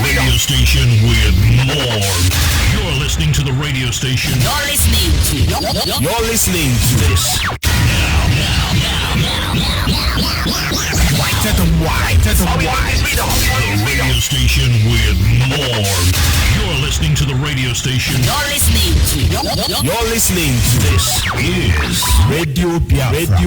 radio station with more. You're listening to the radio station. You're listening to this. The radio station with more. You're listening to the radio station. You're listening to This is Radio Biafra.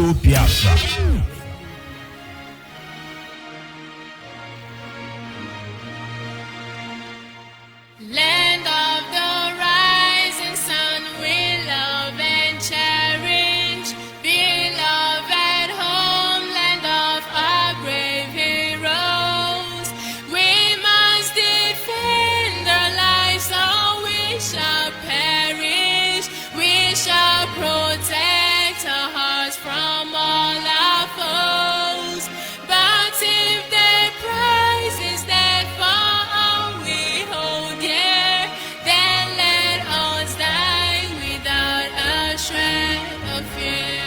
Land of the rising sun, we love and cherish. Beloved homeland of our brave heroes. We must defend our lives or we shall perish. We shall protect our hearts from all our foes. But if their prize is death for all we hold dear, then let us die without a shred of fear.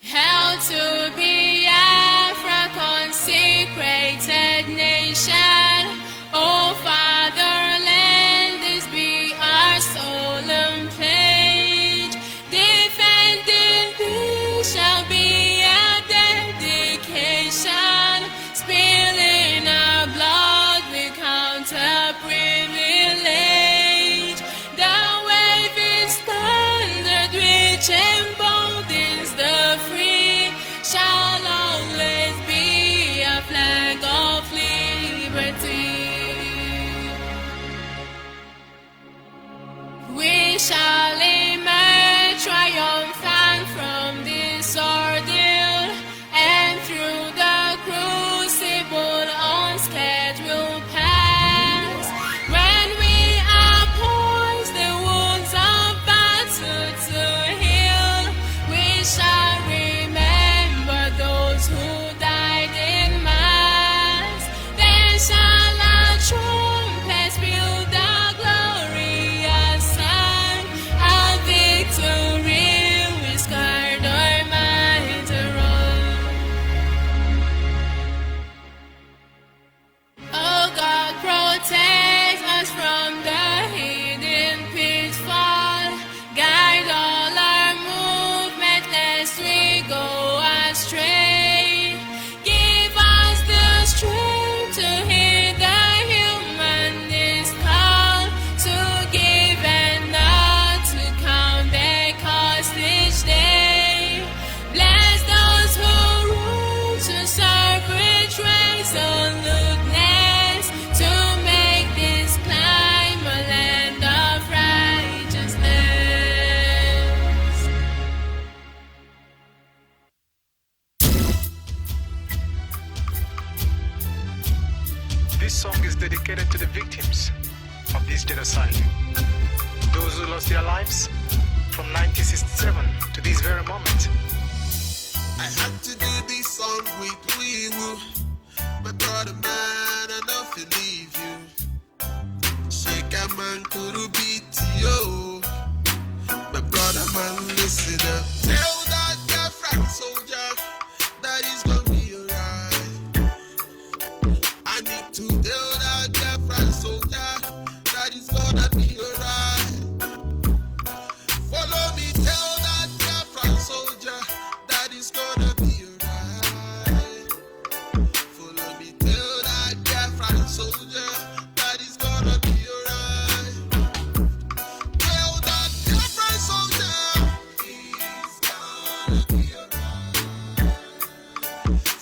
Held to be Biafra, consecrated nation. O fatherland, this be our solemn pledge. Defending thee shall be a dedication. Spilling our blood we count a privilege. The waving standard which emboldens the free shall always be a flag of liberty. We shall emerge triumphant from this ordeal, and through the crucible unscathed we'll pass. When we are poised, the wounds of battle to heal, we shall remember those who died in mass. Then shall our trumpets build the glorious song of victory. We scarred our minds around. Oh God, protect us from the hidden pitfall. Guide all our movement lest we go astray. Give us the strength to hear the humanist call, to give and not to count their cost each day. Bless those who rule to serve with resoluteness, to make this climb a land of righteousness. This song is dedicated to the victims of this genocide. Those who lost their lives from 1967 to this very moment. I had to do this song with you, my brother man, I don't believe you. Shake a man could beat you, my brother man, listen up. Tell that Biafra soldier that he's gonna be alright. I need to tell that Biafra soldier that he's gonna be alright. Follow me, tell that Biafra soldier that he's gonna be alright. Follow me, tell that Biafra soldier that he's gonna be alright. Tell that Biafra soldier he's gonna be alright.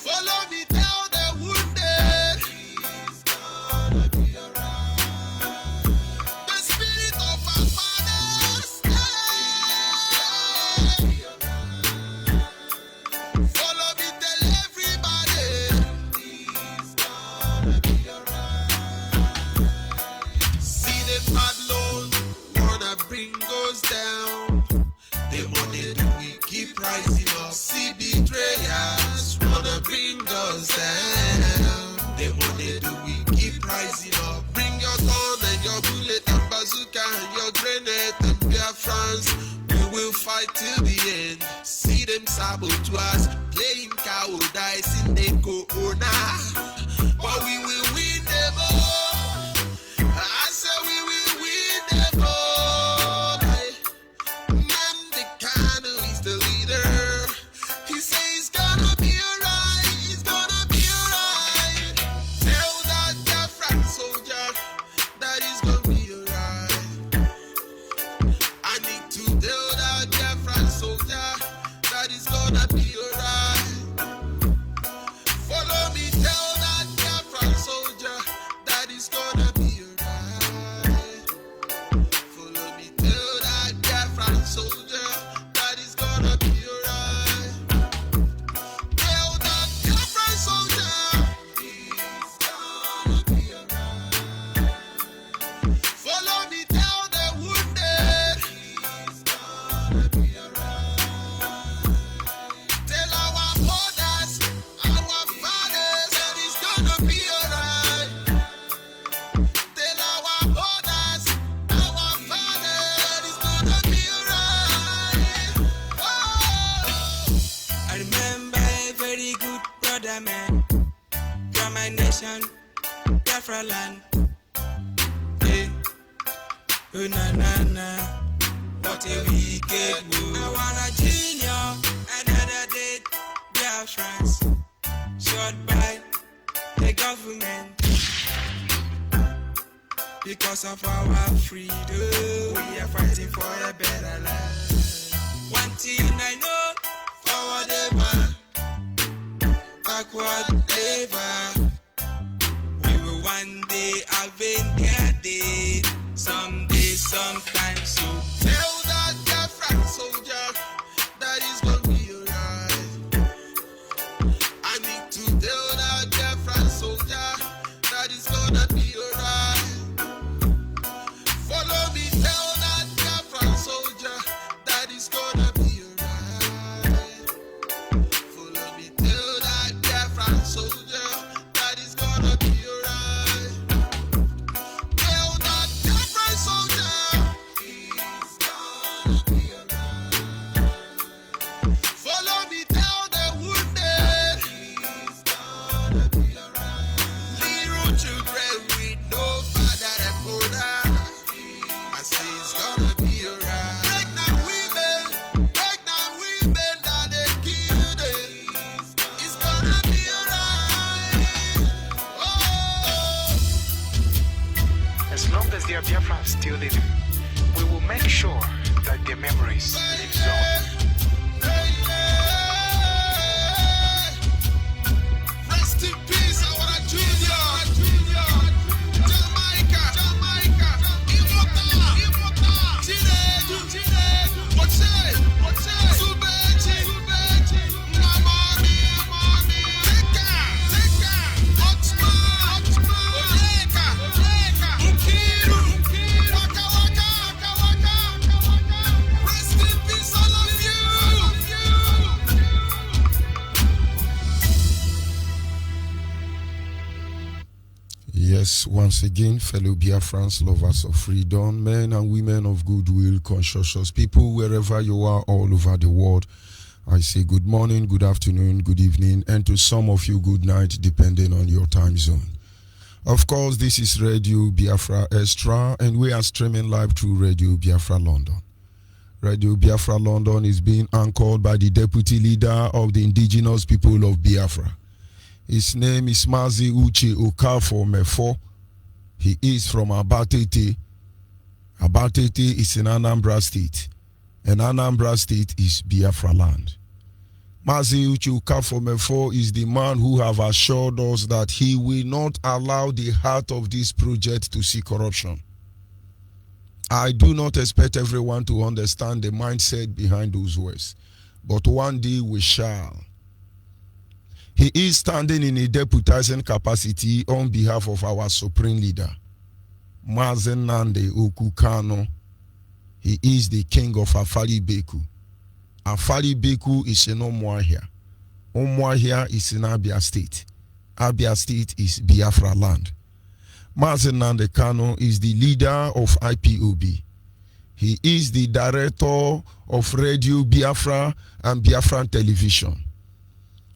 Follow me, tell the wounded he's gonna be alright. The spirit of our fathers follow me, tell everybody he's gonna be alright. See the bad Lord wanna bring us down. They wanted we keep rising up. See betrayers wanna bring us down. They wanted we keep rising up. Bring your gun and your bullet and bazooka and your grenade and Biafrans. We will fight till the end. See see them saboteurs playing cowardice in the corner. But we will win them all. I say we will win them all. Mandekano is the leader. He says it's gonna be alright. It's gonna be alright. Tell that Biafran soldier that it's gonna be alright. I need to tell that Biafran soldier that it's gonna be alright. Follow me, tell that Biafran soldier that it's gonna be alright. Follow me, tell that Biafran soldier that it's gonna be alright. Tell that Biafran soldier it's gonna be alright. Follow me, tell the wounded it's gonna be alright. Tell our mothers, our fathers that it's gonna be alright. Tell our mothers, our fathers that it's gonna be alright. Oh. I remember a very good brother man from my nation, Biafra land. Hey, oh na na na, what a wicked move. I want a junior, another day, Biafrans, shot by the government. Because of our freedom, we are fighting for a better life. One thing I know, forward ever, backward never. We will one day avenge their day, someday, sometime soon. Tell that Biafran soldier that it's gonna be alright. I need to tell that Biafran soldier that it's gonna be alright. Follow me, tell that Biafran soldier that it's gonna be alright. Follow me, tell that Biafran soldier that it's gonna be alright. Tell that Biafran soldier it's gonna be alright. Follow me, tell the wounded it's gonna be alright. Little children with no father and mother, I say it's gonna be alright. Pregnant women that they kill them, it's gonna be alright. Oh. As long as there are Biafrans still living, we will make sure that their memories live on. Rest in peace, our junior. Jamaica. Ipob. Chinedu. What's it? Subechi. Mamani. Teka. Oxman. Oleka. Ukiru. Waka. Rest in peace, all of you. Yes, once again, fellow Biafrans, lovers of freedom, men and women of goodwill, conscientious people, wherever you are all over the world, I say good morning, good afternoon, good evening, and to some of you, good night, depending on your time zone. Of course, this is Radio Biafra Extra, and we are streaming live through Radio Biafra London. Radio Biafra London is being anchored by the deputy leader of the indigenous people of Biafra. His name is Mazi Uche Okafor Mefo. He is from Abatete. Abatete is in Anambra State, and Anambra State is Biafra land. Mazi Uche Okafor Mefo is the man who have assured us that he will not allow the heart of this project to see corruption. I do not expect everyone to understand the mindset behind those words, but one day we shall. He is standing in a deputizing capacity on behalf of our supreme leader, Mazi Nnamdi Okukano. He is the king of Afari Beku. Afari Beku is in Umuahia. Umuahia is in Abia State. Abia State is Biafra land. Mazi Nnamdi Kanu is the leader of IPOB. He is the director of Radio Biafra and Biafran Television.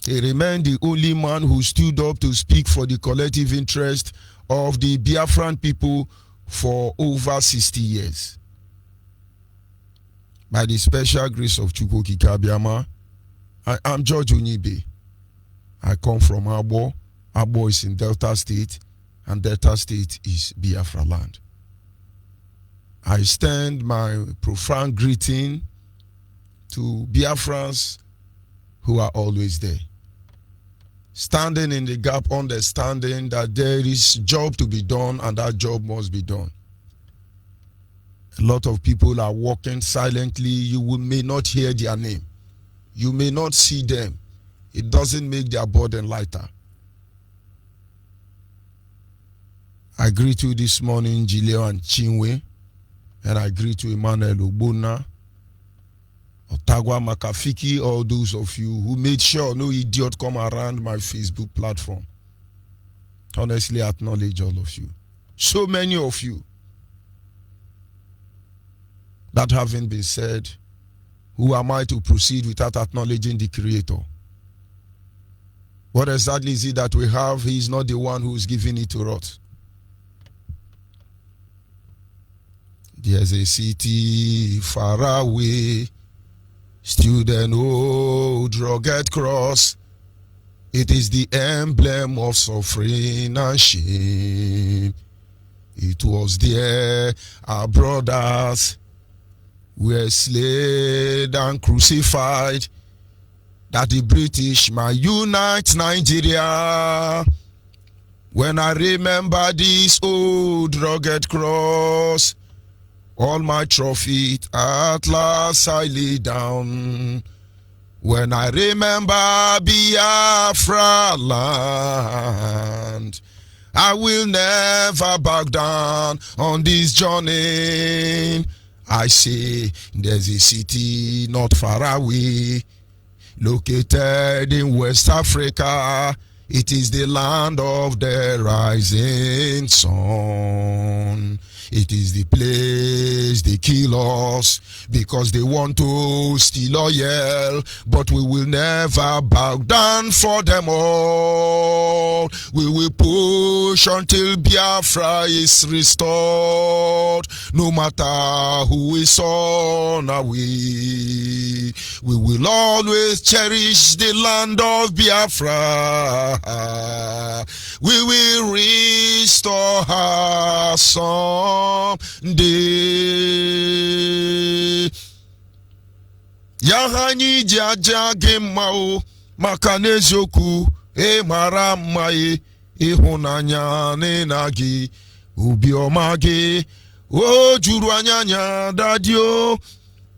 He remained the only man who stood up to speak for the collective interest of the Biafran people for over 60 years. By the special grace of Chukwu Kikabiama, I am George Onyeibe. I come from Abo. Abo is in Delta State, and Delta State is Biafra land. I extend my profound greeting to Biafrans who are always there, standing in the gap, understanding that there is job to be done and that job must be done. A lot of people are walking silently. You may not hear their name. You may not see them. It doesn't make their burden lighter. I greet you this morning, Gileo and Chinwe, and I greet you, Emmanuel Obona, Otagwa Makafiki, all those of you who made sure no idiot come around my Facebook platform. Honestly, I acknowledge all of you. So many of you. That having been said, who am I to proceed without acknowledging the Creator? What exactly is it that we have? He is not the one who is giving it to us. There's a city far away, still an old rugged cross. It is the emblem of suffering and shame. It was there our brothers were slain and crucified, that the British might unite Nigeria. When I remember this old rugged cross, all my trophy at last I lay down. When I remember Biafra land, I will never back down on this journey. I say there's a city not far away, located in West Africa. It is the land of the rising sun. It is the place they kill us because they want to steal oil, but we will never bow down for them all. We will push until Biafra is restored, no matter who is on our way. We will always cherish the land of Biafra. We will restore her someday. Yahani jaja gemao makanezoku e marama e ihunanya nenagi ubiomage o juru anyanya dadio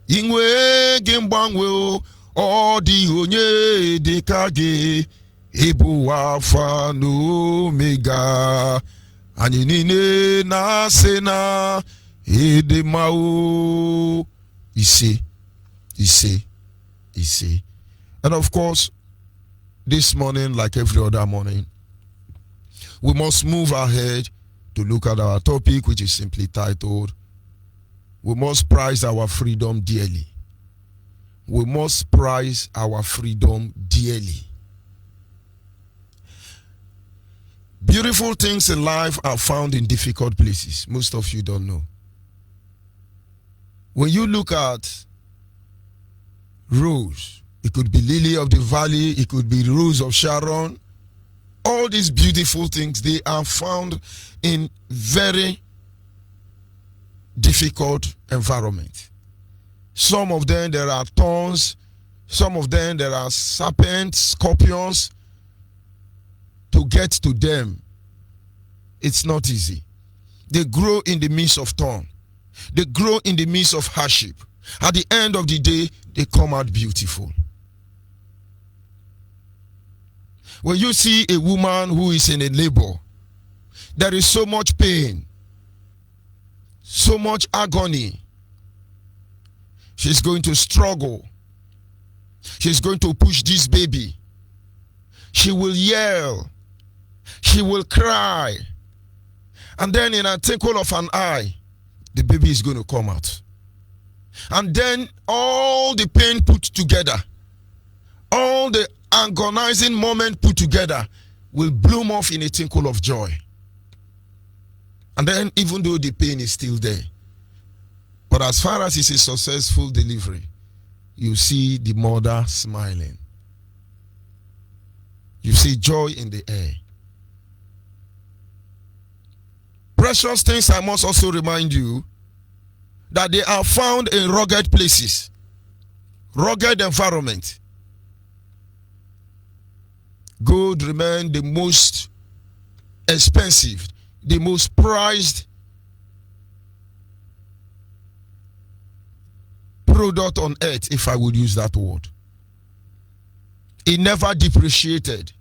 inwe gembangwe o di onye dekage Ibu Alpha and Omega, Anine na sena edemao. You see. And of course, this morning, like every other morning, we must move ahead to look at our topic, which is simply titled, we must prize our freedom dearly. We must prize our freedom dearly. Beautiful things in life are found in difficult places. Most of you don't know. When you look at rose, it could be lily of the valley, it could be rose of Sharon. All these beautiful things, they are found in very difficult environment. Some of them there are thorns, some of them there are serpents, scorpions. To get to them, it's not easy. They grow in the midst of thorn. They grow in the midst of hardship. At the end of the day, they come out beautiful. When you see a woman who is in a labor, there is so much pain, so much agony. She's going to struggle. She's going to push this baby. She will yell. She will cry. And then in a twinkle of an eye, the baby is going to come out. And then all the pain put together, all the agonizing moment put together will bloom off in a twinkle of joy. And then even though the pain is still there, but as far as it's a successful delivery, you see the mother smiling. You see joy in the air. Precious things, I must also remind you that they are found in rugged places, rugged environment. Gold remains the most expensive, the most prized product on earth, if I would use that word. It never depreciated.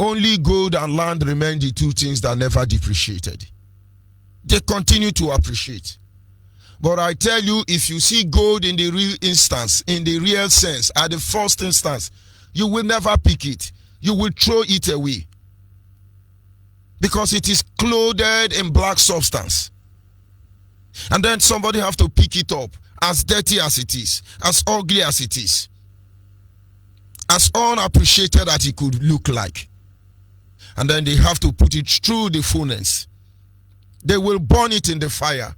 Only gold and land remain the two things that never depreciated. They continue to appreciate. But I tell you, if you see gold in the real instance, in the real sense, at the first instance, you will never pick it. You will throw it away. Because it is clothed in black substance. And then somebody have to pick it up, as dirty as it is, as ugly as it is, as unappreciated as it could look like. And then they have to put it through the furnace. They will burn it in the fire.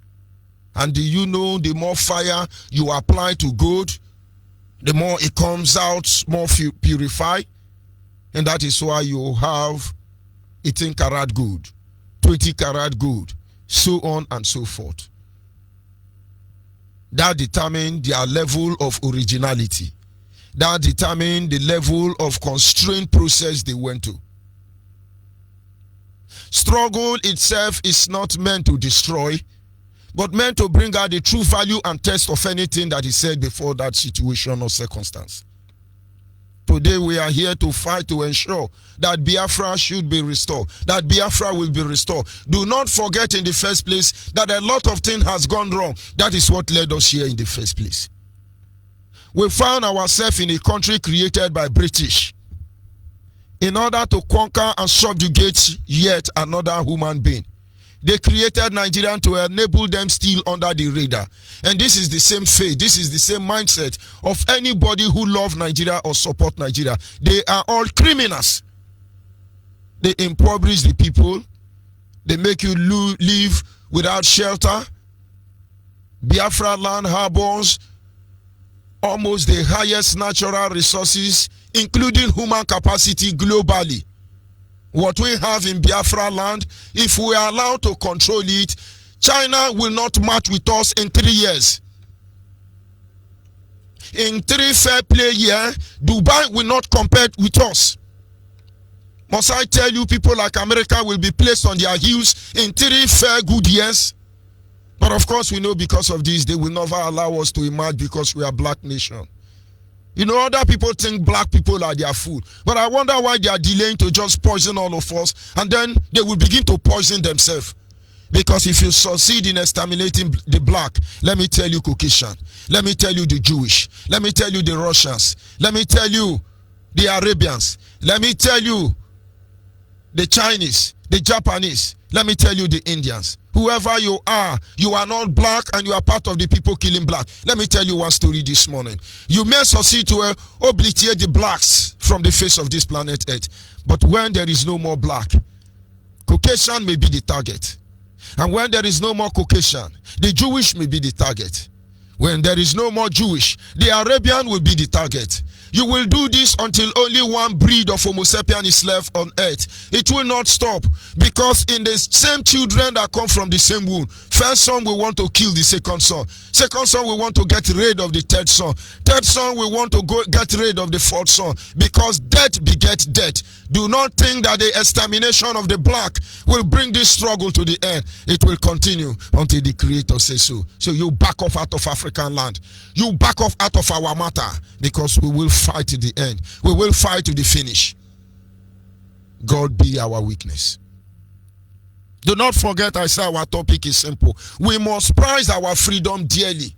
And do you know, the more fire you apply to gold, the more it comes out more purified. And that is why you have 18 karat gold, 20 karat gold, so on and so forth. That determines their level of originality. That determines the level of constrained process they went to. Struggle itself is not meant to destroy, but meant to bring out the true value and test of anything that is said before that situation or circumstance. Today we are here to fight to ensure that Biafra should be restored, that Biafra will be restored. Do not forget in the first place that a lot of things has gone wrong. That is what led us here in the first place. We found ourselves in a country created by British in order to conquer and subjugate yet another human being. They created Nigeria to enable them still under the radar. And this is the same faith, this is the same mindset of anybody who love Nigeria or support Nigeria. They are all criminals. They impoverish the people. They make you live without shelter. Biafra land harbors almost the highest natural resources, including human capacity globally. What we have in Biafra land, if we are allowed to control it, China will not match with us in 3 years. In 3 fair play years, Dubai will not compete with us. Must I tell you, people like America will be placed on their heels in 3 fair good years? But of course, we know because of this, they will never allow us to emerge because we are black nation. You know, other people think black people are their food. But I wonder why they are delaying to just poison all of us. And then they will begin to poison themselves. Because if you succeed in exterminating the black, let me tell you Caucasian. Let me tell you the Jewish. Let me tell you the Russians. Let me tell you the Arabians. Let me tell you the Chinese, the Japanese. Let me tell you the Indians. Whoever you are not black and you are part of the people killing black. Let me tell you one story this morning. You may succeed to obliterate the blacks from the face of this planet Earth. But when there is no more black, Caucasian may be the target. And when there is no more Caucasian, the Jewish may be the target. When there is no more Jewish, the Arabian will be the target. You will do this until only one breed of Homo sapien is left on earth. It will not stop, because in the same children that come from the same womb, first son will want to kill the second son. Second son will want to get rid of the third son. Third son will want to get rid of the fourth son, because death begets death. Do not think that the extermination of the black will bring this struggle to the end. It will continue until the Creator says so. So you back off out of African land. You back off out of our matter, because we will fight to the end. We will fight to the finish. God be our witness. Do not forget, I say our topic is simple. We must prize our freedom dearly.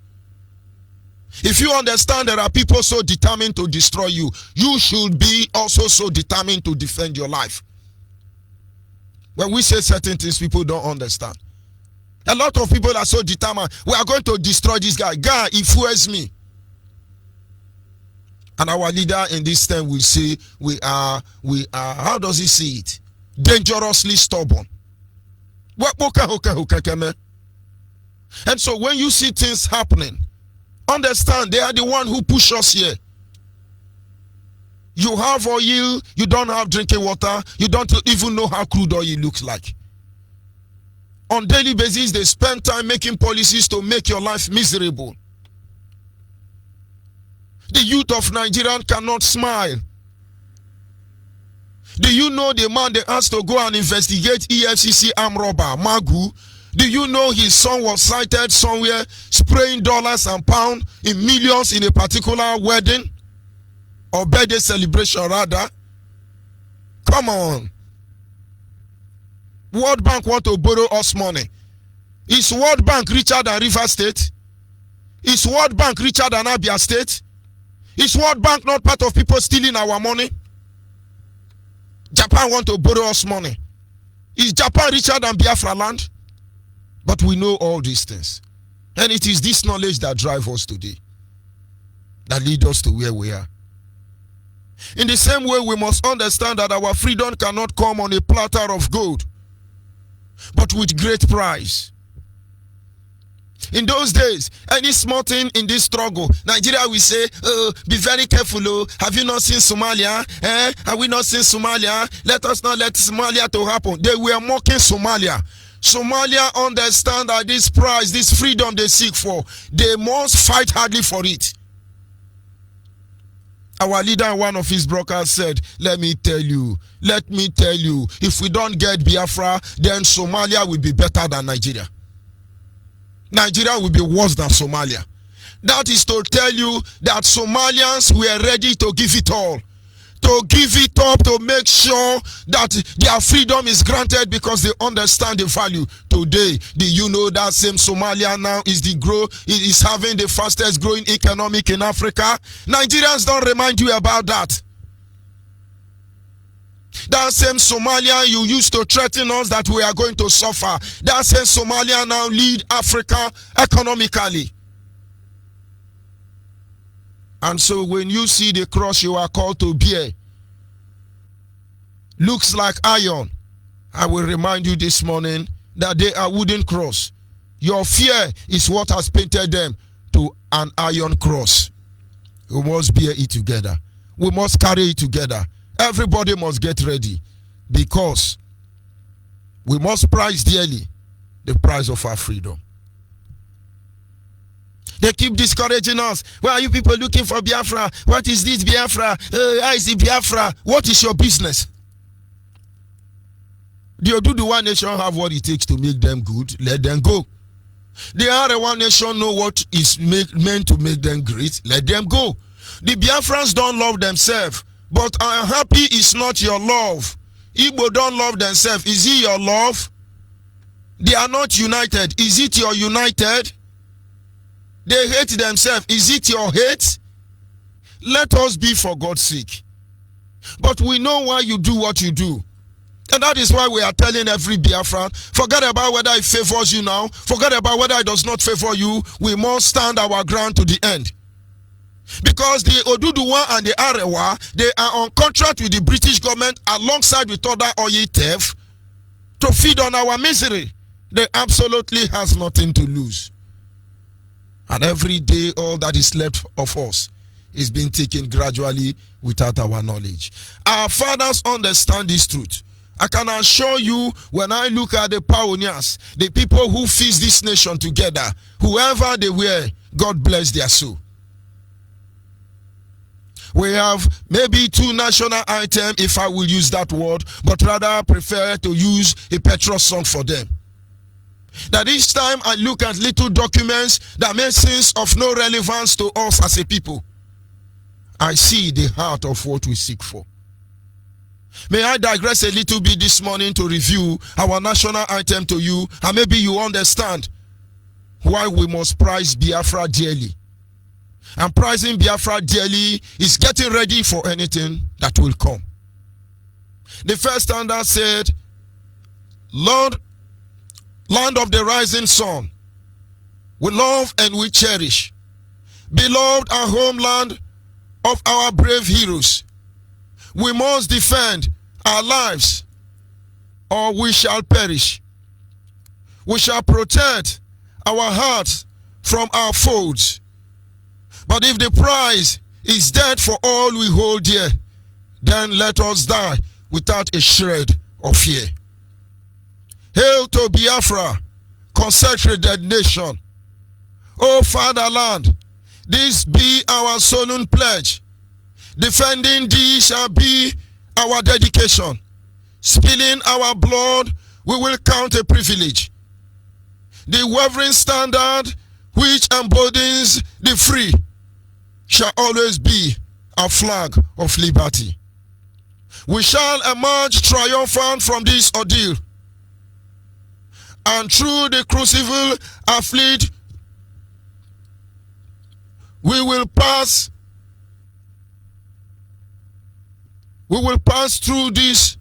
If you understand there are people so determined to destroy you, you should be also so determined to defend your life. When we say certain things, people don't understand. A lot of people are so determined. We are going to destroy this guy. Guy, he fuels me. And our leader in this time will say, we are, how does he see it? Dangerously stubborn. And so when you see things happening, understand they are the one who push us here. You have oil, you don't have drinking water, you don't even know how crude oil looks like. On daily basis, they spend time making policies to make your life miserable. The youth of Nigeria cannot smile. Do you know the man they asked to go and investigate EFCC armed robber, Magu? Do you know his son was sighted somewhere spraying dollars and pounds in millions in a particular wedding? Or birthday celebration rather? Come on. World Bank want to borrow us money. Is World Bank richer than River State? Is World Bank richer than Abia State? Is World Bank not part of people stealing our money? Japan want to borrow us money. Is Japan richer than Biafra land? But we know all these things. And it is this knowledge that drives us today. That leads us to where we are. In the same way, we must understand that our freedom cannot come on a platter of gold, but with great price. In those days, any small thing in this struggle, Nigeria will say, oh, be very careful. Oh, have you not seen Somalia? Have we not seen Somalia? Let us not let Somalia to happen. They were mocking Somalia. Somalia understand that this prize, this freedom they seek for, they must fight hardly for it. Our leader and one of his brokers said, let me tell you, if we don't get Biafra, then Somalia will be better than Nigeria. Nigeria will be worse than Somalia. That is to tell you that Somalians were ready to give it all. To give it up, to make sure that their freedom is granted because they understand the value. Today, do you know that same Somalia now is having the fastest growing economic in Africa? Nigerians don't remind you about that. That same Somalia you used to threaten us that we are going to suffer. That same Somalia now lead Africa economically. And so when you see the cross you are called to bear, looks like iron, I will remind you this morning that they are wooden cross. Your fear is what has painted them to an iron cross. We must bear it together. We must carry it together. Everybody must get ready because we must price dearly the price of our freedom. They keep discouraging us. Why are you people looking for Biafra? What is this Biafra? How is it Biafra? What is your business? The Oduduwa nation have what it takes to make them good. Let them go. The Arewa nation know what is meant to make them great. Let them go. The Biafrans don't love themselves. But I am happy it's not your love. Igbo don't love themselves. Is it your love? They are not united. Is it your united? They hate themselves. Is it your hate? Let us be for God's sake. But we know why you do what you do. And that is why we are telling every Biafran, forget about whether it favors you now, forget about whether it does not favor you, we must stand our ground to the end. Because the Oduduwa and the Arewa, they are on contract with the British government alongside with other oil theft to feed on our misery. They absolutely has nothing to lose. And every day, all that is left of us is being taken gradually without our knowledge. Our fathers understand this truth. I can assure you, when I look at the pioneers, the people who fix this nation together, whoever they were, God bless their soul. We have maybe two national items, if I will use that word, but rather I prefer to use a petrol song for them. That each time I look at little documents that make sense of no relevance to us as a people, I see the heart of what we seek for. May I digress a little bit this morning to review our national item to you, and maybe you understand why we must price Biafra dearly. And pricing Biafra dearly is getting ready for anything that will come. The first standard said, Lord, land of the rising sun, we love and we cherish. Beloved our homeland of our brave heroes, we must defend our lives or we shall perish. We shall protect our hearts from our foes. But if the prize is death for all we hold dear, then let us die without a shred of fear. Hail to Biafra, consecrated nation. O fatherland, this be our solemn pledge. Defending thee shall be our dedication. Spilling our blood we will count a privilege. The wavering standard which embodies the free shall always be a flag of liberty. We shall emerge triumphant from this ordeal, and through the crucible afflict we will pass through this.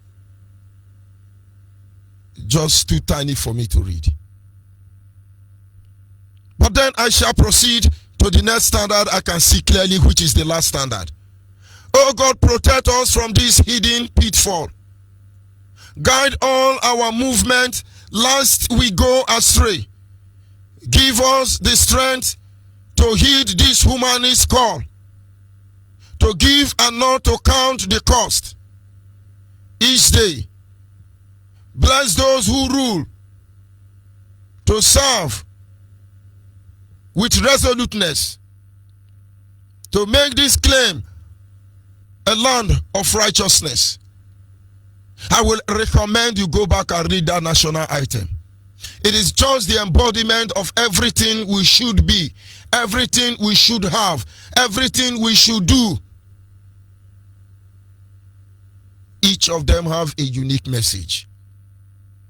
Just too tiny for me to read. But then I shall proceed to the next standard I can see clearly, which is the last standard. Oh God, protect us from this hidden pitfall. Guide all our movement lest we go astray. Give us the strength to heed this humanist call, to give and not to count the cost each day. Bless those who rule to serve with resoluteness, to make this claim a land of righteousness. I will recommend you go back and read that national item. It is just the embodiment of everything we should be, everything we should have, everything we should do. Each of them have a unique message.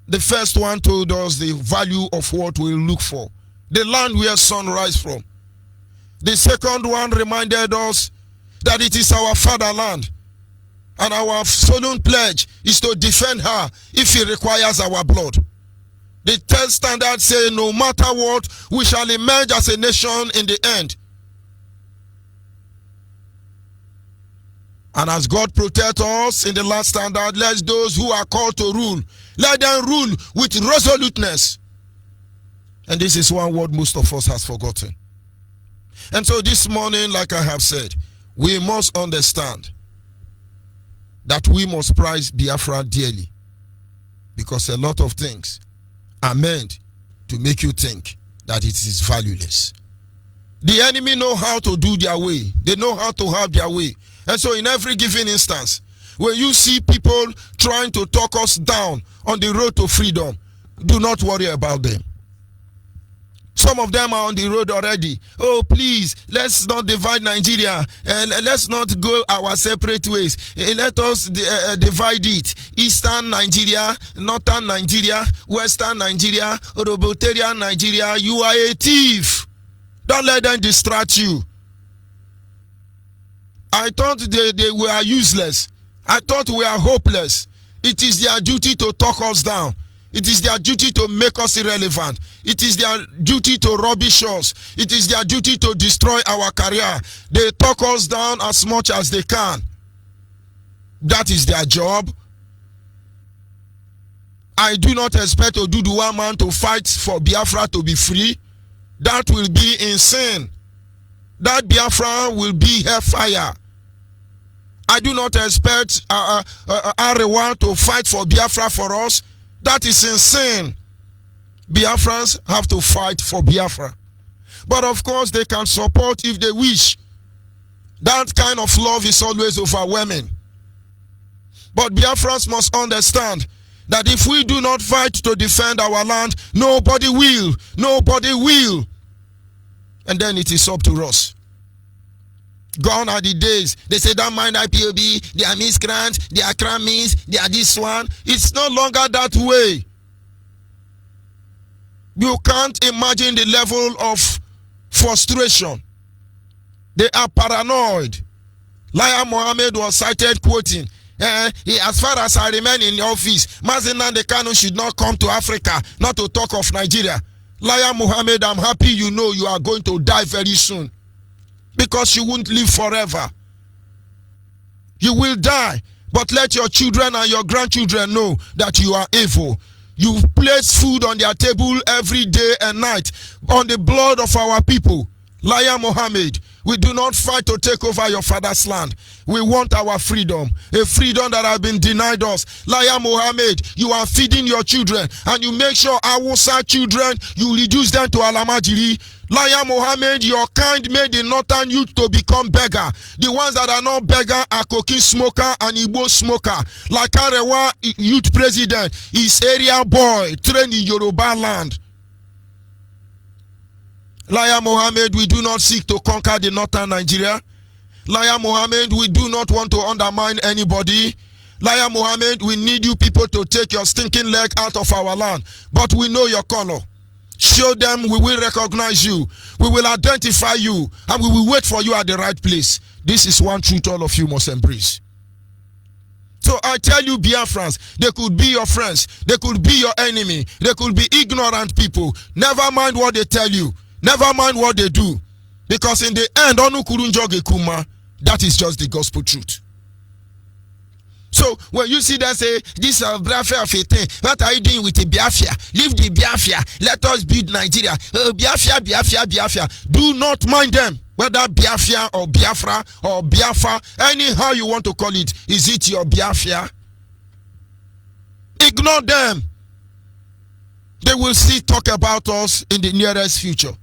The first one told us the value of what we look for, the land where sun rises from. The second one reminded us that it is our fatherland, and our solemn pledge is to defend her if it requires our blood. The third standard says no matter what, we shall emerge as a nation in the end. And as God protects us in the last standard, let those who are called to rule, let them rule with resoluteness. And this is one word most of us has forgotten. And so this morning, like I have said, we must understand that we must prize Biafra dearly, because a lot of things are meant to make you think that it is valueless. The enemy know how to do their way. They know how to have their way. And so in every given instance, when you see people trying to talk us down on the road to freedom, do not worry about them. Some of them are on the road already. Oh, please, let's not divide Nigeria and let's not go our separate ways. Let us divide it. Eastern Nigeria, Northern Nigeria, Western Nigeria, Robotarian Nigeria. You are a thief. Don't let them distract you. I thought they were useless. I thought we are hopeless. It is their duty to talk us down. It is their duty to make us irrelevant. It is their duty to rubbish us. It is their duty to destroy our career. They talk us down as much as they can. That is their job. I do not expect Oduduwa man to fight for Biafra to be free. That will be insane. That Biafra will be hellfire. I do not expect Arewa to fight for Biafra for us. That is insane. Biafrans have to fight for Biafra. But of course they can support if they wish. That kind of love is always overwhelming. But Biafrans must understand that if we do not fight to defend our land, nobody will. Nobody will. And then it is up to us. Gone are the days. They say don't mind IPOB, they are miscreants, they are crammies, they are this one. It's no longer that way. You can't imagine the level of frustration. They are paranoid. Liar Mohammed was cited quoting, As far as I remain in the office, Mazi Kanu should not come to Africa, not to talk of Nigeria. Liar Muhammad, I'm happy you know you are going to die very soon. Because you won't live forever. You will die. But let your children and your grandchildren know that you are evil. You place food on their table every day and night on the blood of our people. Liar Muhammad, we do not fight to take over your father's land. We want our freedom, a freedom that has been denied us. Liar Muhammad, you are feeding your children and you make sure our children, you reduce them to Alamajiri. Liar Muhammad, your kind made the northern youth to become beggar. The ones that are not beggar are cocaine smoker and Igbo smoker. Like Arewa youth president, is area boy trained in Yoruba land. Liar Muhammad, we do not seek to conquer the northern Nigeria. Liar Muhammad, we do not want to undermine anybody. Liar Muhammad, we need you people to take your stinking leg out of our land. But we know your color. Show them, we will recognize you. We will identify you. And we will wait for you at the right place. This is one truth all of you must embrace. So I tell you, Biafrans, they could be your friends. They could be your enemy. They could be ignorant people. Never mind what they tell you. Never mind what they do. Because in the end, that is just the gospel truth. So when you see them say, this Biafra thing, what are you doing with the Biafra? Leave the Biafra. Let us build Nigeria. Biafra, Biafra, Biafra. Do not mind them. Whether Biafra or Biafra or Biafra, anyhow you want to call it, is it your Biafra? Ignore them. They will still talk about us in the nearest future.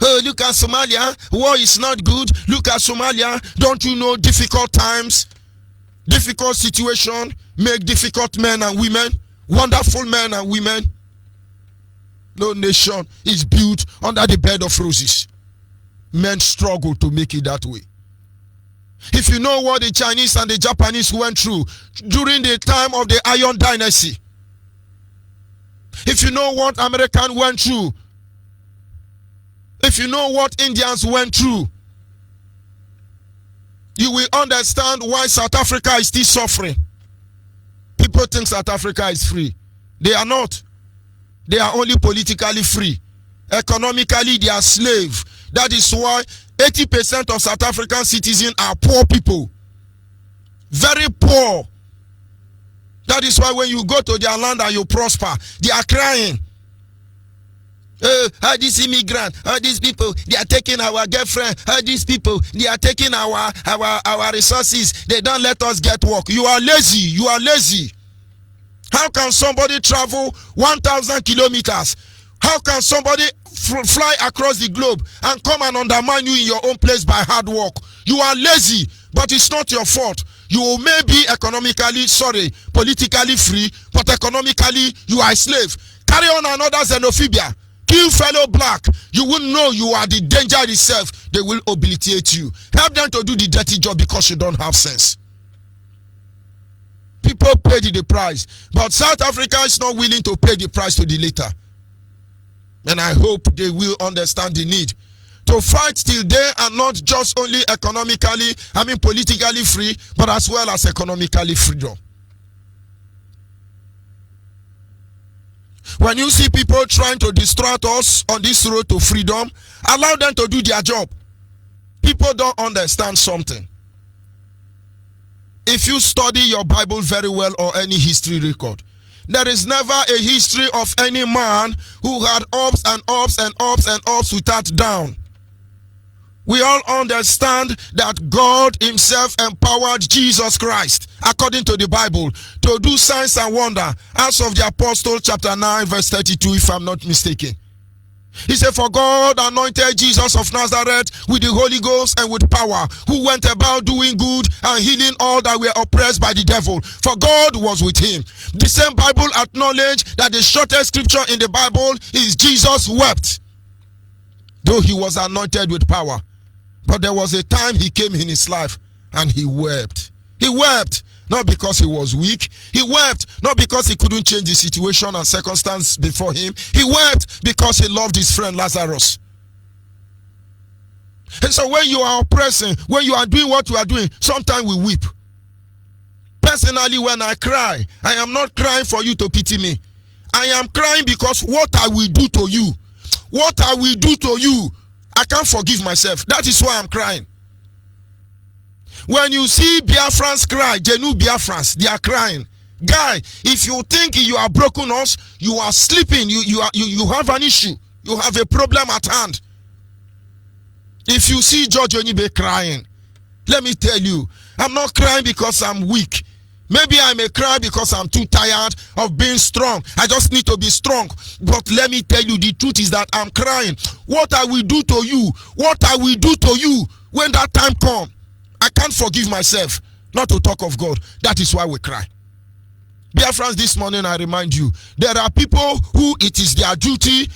Oh, look at Somalia. War is not good. Look at Somalia. Don't you know difficult times? Difficult situation make difficult men and women. Wonderful men and women. No nation is built under the bed of roses. Men struggle to make it that way. If you know what the Chinese and the Japanese went through during the time of the Iron Dynasty, if you know what Americans went through, if you know what Indians went through, you will understand why South Africa is still suffering. People think South Africa is free. They are not. They are only politically free. Economically, they are slaves. That is why 80% of South African citizens are poor people. Very poor. That is why when you go to their land and you prosper, they are crying. These immigrants, these people, they are taking our girlfriend. These people, they are taking our resources. They don't let us get work. You are lazy. You are lazy. How can somebody travel 1,000 kilometers? How can somebody fly across the globe and come and undermine you in your own place by hard work? You are lazy, but it's not your fault. You may be politically free, but economically you are a slave. Carry on another xenophobia. Kill fellow black. You will know you are the danger itself. They will obliterate you. Help them to do the dirty job because you don't have sense. People paid the price, but South Africa is not willing to pay the price to the later. And I hope they will understand the need to fight till they are not just only politically free, but as well as economically freedom. When you see people trying to distract us on this road to freedom, allow them to do their job. People don't understand something. If you study your Bible very well or any history record, there is never a history of any man who had ups and ups and ups and ups without down. We all understand that God himself empowered Jesus Christ, according to the Bible, to do signs and wonder. Acts of the Apostles chapter 9 verse 32, if I'm not mistaken. He said, for God anointed Jesus of Nazareth with the Holy Ghost and with power, who went about doing good and healing all that were oppressed by the devil. For God was with him. The same Bible acknowledged that the shortest scripture in the Bible is Jesus wept, though he was anointed with power. But there was a time he came in his life and he wept. He wept not because he was weak. He wept not because he couldn't change the situation and circumstance before him. He wept because he loved his friend Lazarus. And so when you are oppressing, when you are doing what you are doing, sometimes we weep. Personally, when I cry, I am not crying for you to pity me. I am crying because what I will do to you, I can't forgive myself. That is why I'm crying. When you see Biafrans cry, Genu Biafrans, they are crying. Guy, if you think you are broken us, you are sleeping, you have an issue. You have a problem at hand. If you see George Onyeibe crying, let me tell you, I'm not crying because I'm weak. Maybe I may cry because I'm too tired of being strong. I just need to be strong. But let me tell you, the truth is that I'm crying. What I will do to you, when that time comes, I can't forgive myself. Not to talk of God. That is why we cry. Dear friends, this morning I remind you, there are people who it is their duty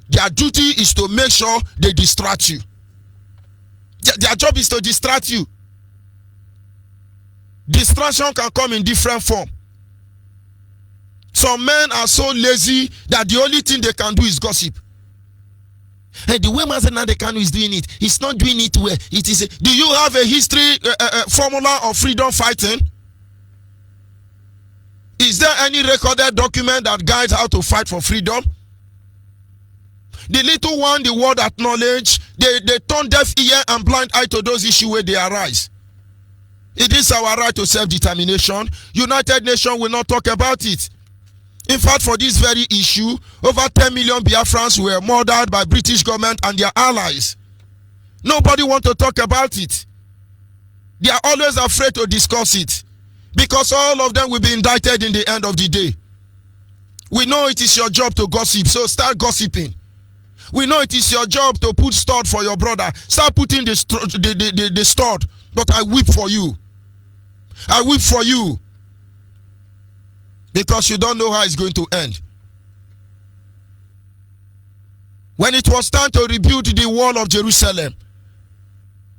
is to make sure they distract you. Their job is to distract you. Distraction can come in different form. Some men are so lazy that the only thing they can do is gossip. And the way Mazi Kanu is doing it, he's not doing it well. It is. Do you have a history formula of freedom fighting? Is there any recorded document that guides how to fight for freedom? The little one, the world acknowledge, they turn deaf ear and blind eye to those issues where they arise. It is our right to self-determination. United Nations will not talk about it. In fact, for this very issue, over 10 million Biafrans were murdered by British government and their allies. Nobody wants to talk about it. They are always afraid to discuss it, because all of them will be indicted in the end of the day. We know it is your job to gossip, so start gossiping. We know it is your job to put stud for your brother. Start putting the stud. But I weep for you. I weep for you. Because you don't know how it's going to end. When it was time to rebuild the wall of Jerusalem,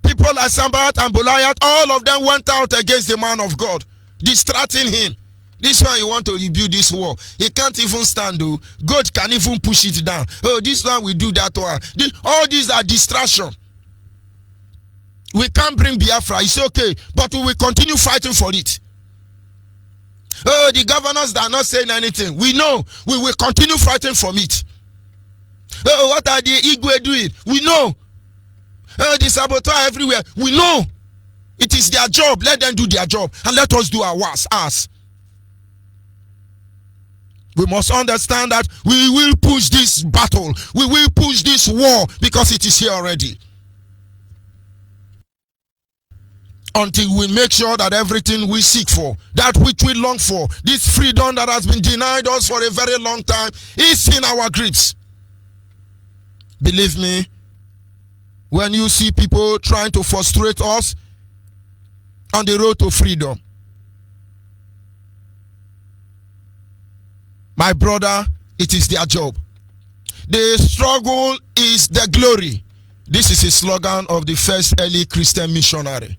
people like Sambalat and Goliath, all of them went out against the man of God, distracting him. This one, you want to rebuild this wall. He can't even stand, though. God can even push it down. Oh, this one will do that one. All these are distraction. We can't bring Biafra, it's okay, but we will continue fighting for it. Oh, the governors that are not saying anything. We know, we will continue fighting for it. Oh, what are the Igwe doing? We know. Oh, the saboteur everywhere. We know. It is their job. Let them do their job. And let us do ours. We must understand that we will push this battle. We will push this war because it is here already. Until we make sure that everything we seek for, that which we long for, this freedom that has been denied us for a very long time, is in our grips. Believe me, when you see people trying to frustrate us on the road to freedom, my brother, it is their job. The struggle is the glory. This is a slogan of the first early Christian missionary.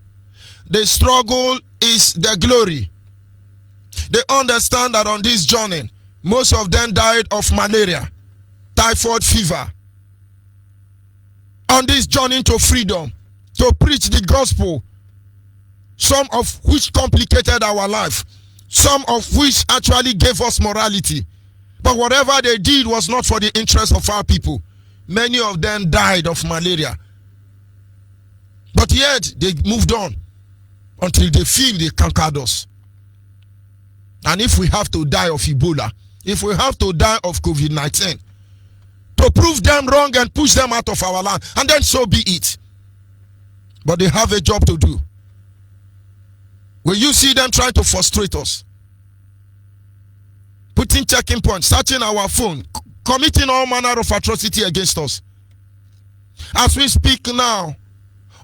The struggle is the glory. They understand that on this journey, most of them died of malaria, typhoid fever. On this journey to freedom, to preach the gospel, some of which complicated our life, some of which actually gave us morality. But whatever they did was not for the interest of our people. Many of them died of malaria. But yet, they moved on until they feel they conquered us. And if we have to die of Ebola, if we have to die of COVID-19, to prove them wrong and push them out of our land, and then so be it. But they have a job to do. When you see them trying to frustrate us, putting checking points, searching our phone, committing all manner of atrocity against us. As we speak now,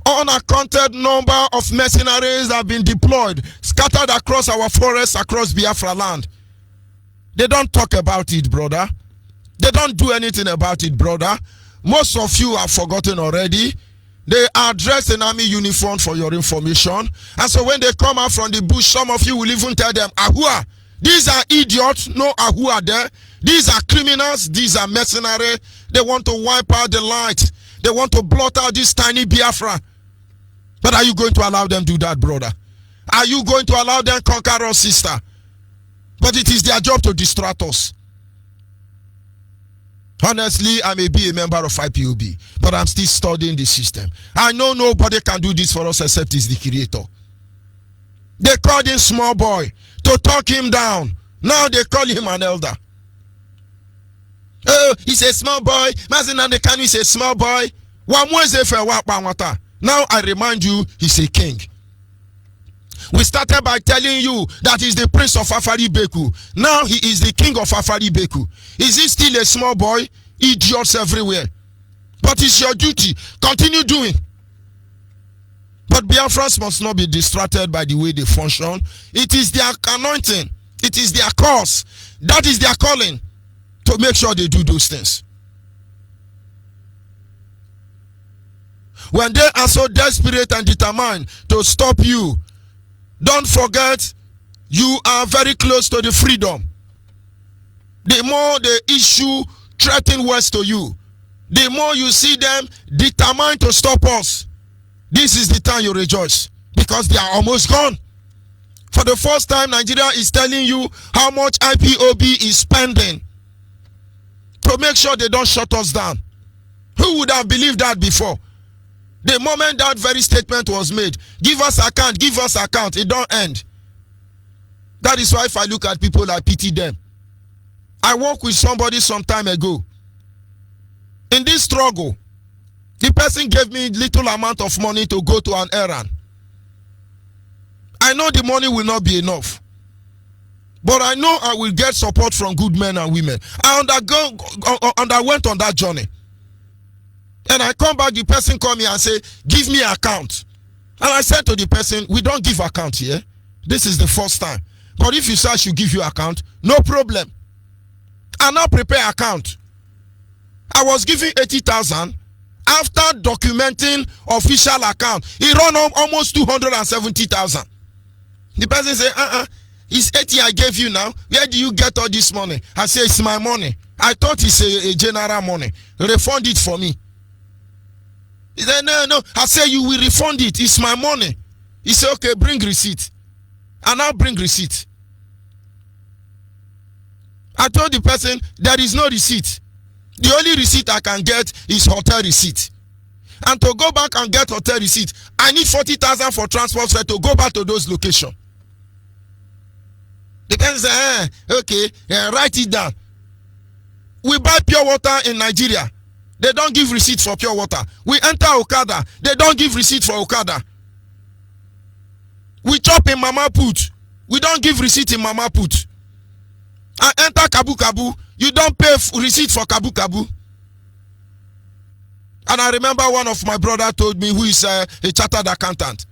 unaccounted number of mercenaries have been deployed, scattered across our forests, across Biafra land. They don't talk about it, brother. They don't do anything about it, brother. Most of you have forgotten already. They are dressed in army uniform for your information. And so when they come out from the bush, some of you will even tell them, Ahua, these are idiots, no Ahua there. These are criminals, these are mercenaries. They want to wipe out the light. They want to blot out this tiny Biafra. But are you going to allow them do that, brother? Are you going to allow them conquer us, sister? But it is their job to distract us. Honestly, I may be a member of IPOB, but I'm still studying the system. I know nobody can do this for us except is the creator. They called him small boy to talk him down. Now they call him an elder. Oh, he's a small boy. Mazi Nandekanu is a small boy. Now I remind you, he's a king. We started by telling you that he's the prince of Afari Beku. Now he is the king of Afari Beku. Is he still a small boy? Idiots everywhere. But it's your duty. Continue doing. But Biafrans must not be distracted by the way they function. It is their anointing. It is their cause. That is their calling to make sure they do those things. When they are so desperate and determined to stop you, don't forget, you are very close to the freedom. The more they issue threatening words to you, the more you see them determined to stop us. This is the time you rejoice, because they are almost gone. For the first time, Nigeria is telling you how much IPOB is spending to make sure they don't shut us down. Who would have believed that before? The moment that very statement was made, give us account, it don't end. That is why if I look at people, I pity them. I worked with somebody some time ago. In this struggle, the person gave me little amount of money to go to an errand. I know the money will not be enough, but I know I will get support from good men and women. I underwent on that journey. And I come back, the person call me and say, give me account. And I said to the person, we don't give account here. This is the first time. But if you say I should give you account, no problem. I now prepare account. I was giving 80,000. After documenting official account, he run almost 270,000. The person say, it's 80 I gave you now. Where do you get all this money? I say, it's my money. I thought it's a general money. Refund it for me. He said, no. I say, you will refund it. It's my money. He said, okay, bring receipt. And I'll bring receipt. I told the person, there is no receipt. The only receipt I can get is hotel receipt. And to go back and get hotel receipt, I need 40,000 for transport fare to go back to those locations. The person said, okay, write it down. We buy pure water in Nigeria. They don't give receipt for pure water. We enter Okada. They don't give receipt for Okada. We chop in Mama Put. We don't give receipt in Mama Put. I enter Kabu Kabu. You don't pay receipt for Kabu Kabu. And I remember one of my brother told me, who is a chartered accountant.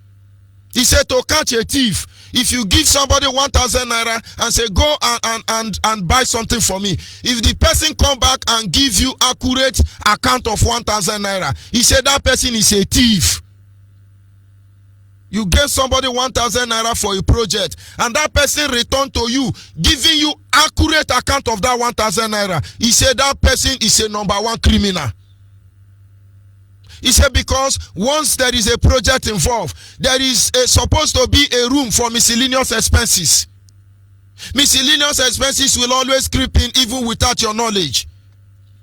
He said, to catch a thief, if you give somebody 1,000 naira and say, go and buy something for me, if the person come back and give you accurate account of 1,000 naira, he said that person is a thief. You gave somebody 1,000 naira for a project, and that person returned to you, giving you accurate account of that 1,000 naira. He said that person is a number one criminal. He said, because once there is a project involved, there is supposed to be a room for miscellaneous expenses. Miscellaneous expenses will always creep in even without your knowledge.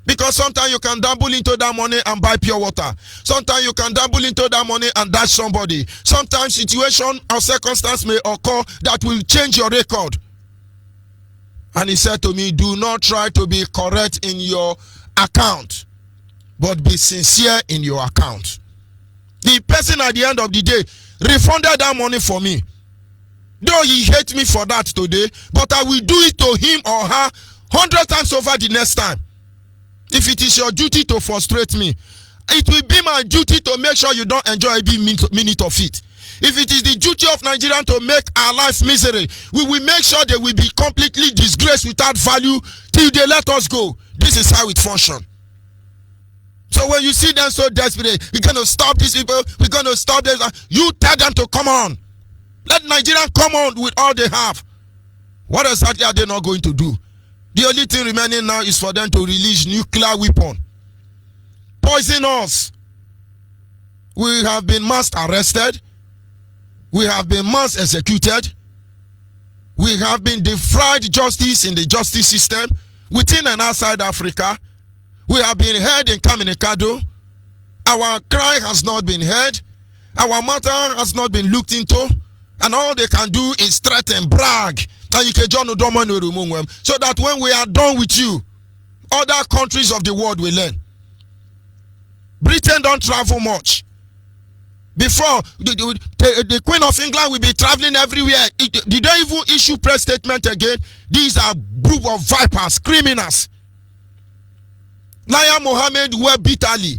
Because sometimes you can dabble into that money and buy pure water. Sometimes you can dabble into that money and dash somebody. Sometimes situation or circumstance may occur that will change your record. And he said to me, do not try to be correct in your account, but be sincere in your account. The person at the end of the day refunded that money for me. Though he hates me for that today, but I will do it to him or her 100 times over the next time. If it is your duty to frustrate me, it will be my duty to make sure you don't enjoy every minute of it. If it is the duty of Nigerians to make our life misery, we will make sure they will be completely disgraced without value till they let us go. This is how it functions. So when you see them so desperate, we're going to stop these people, we're going to stop them, you tell them to come on. Let Nigerians come on with all they have. What exactly are they not going to do? The only thing remaining now is for them to release nuclear weapon. Poison us. We have been mass arrested. We have been mass executed. We have been defraud justice in the justice system within and outside Africa. We have been heard in Kaminikado. Our cry has not been heard. Our matter has not been looked into. And all they can do is threaten, brag. So that when we are done with you, other countries of the world will learn. Britain don't travel much. Before, the Queen of England will be traveling everywhere. Did they even issue press statement again? These are group of vipers, criminals. Naya Mohammed wept bitterly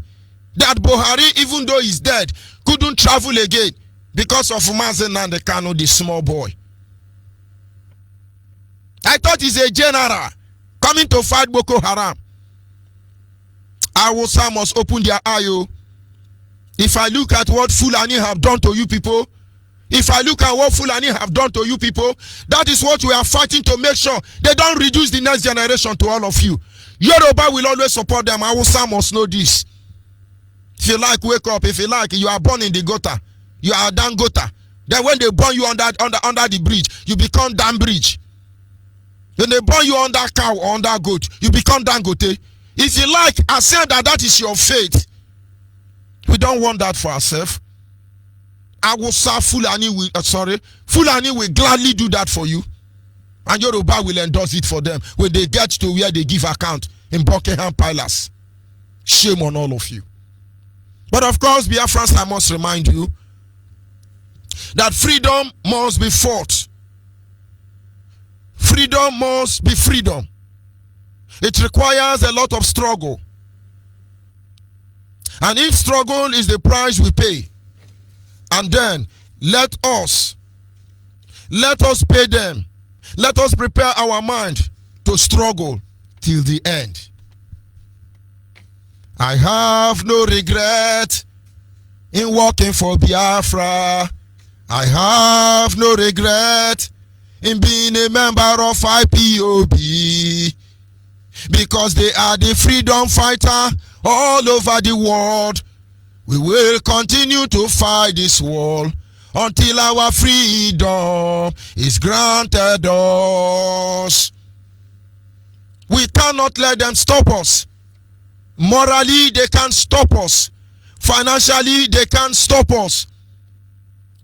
that Buhari, even though he's dead, couldn't travel again because of Mazi and the Kano, the small boy. I thought he's a general coming to fight Boko Haram. Awusa must open their eye. If I look at what Fulani have done to you people, if I look at what Fulani have done to you people, that is what we are fighting to make sure they don't reduce the next generation to all of you. Yoruba will always support them. Awusa must know this. If you like, wake up. If you like, you are born in the gutter. You are down gutter. Then when they burn you under the bridge, you become dam bridge. When they burn you under cow or under goat, you become dangote. If you like, I say that is your fate. We don't want that for ourselves. Fulani will gladly do that for you. And Yoruba will endorse it for them when they get to where they give account in Buckingham Palace. Shame on all of you. But of course, Biafrans, I must remind you that freedom must be fought. Freedom must be freedom. It requires a lot of struggle. And if struggle is the price we pay, and then let us pay them. Let us prepare our mind to struggle till the end. I have no regret in working for Biafra. I have no regret in being a member of IPOB, because they are the freedom fighter all over the world. We will continue to fight this war until our freedom is granted us. We cannot let them stop us. Morally, they can't stop us. Financially, they can't stop us.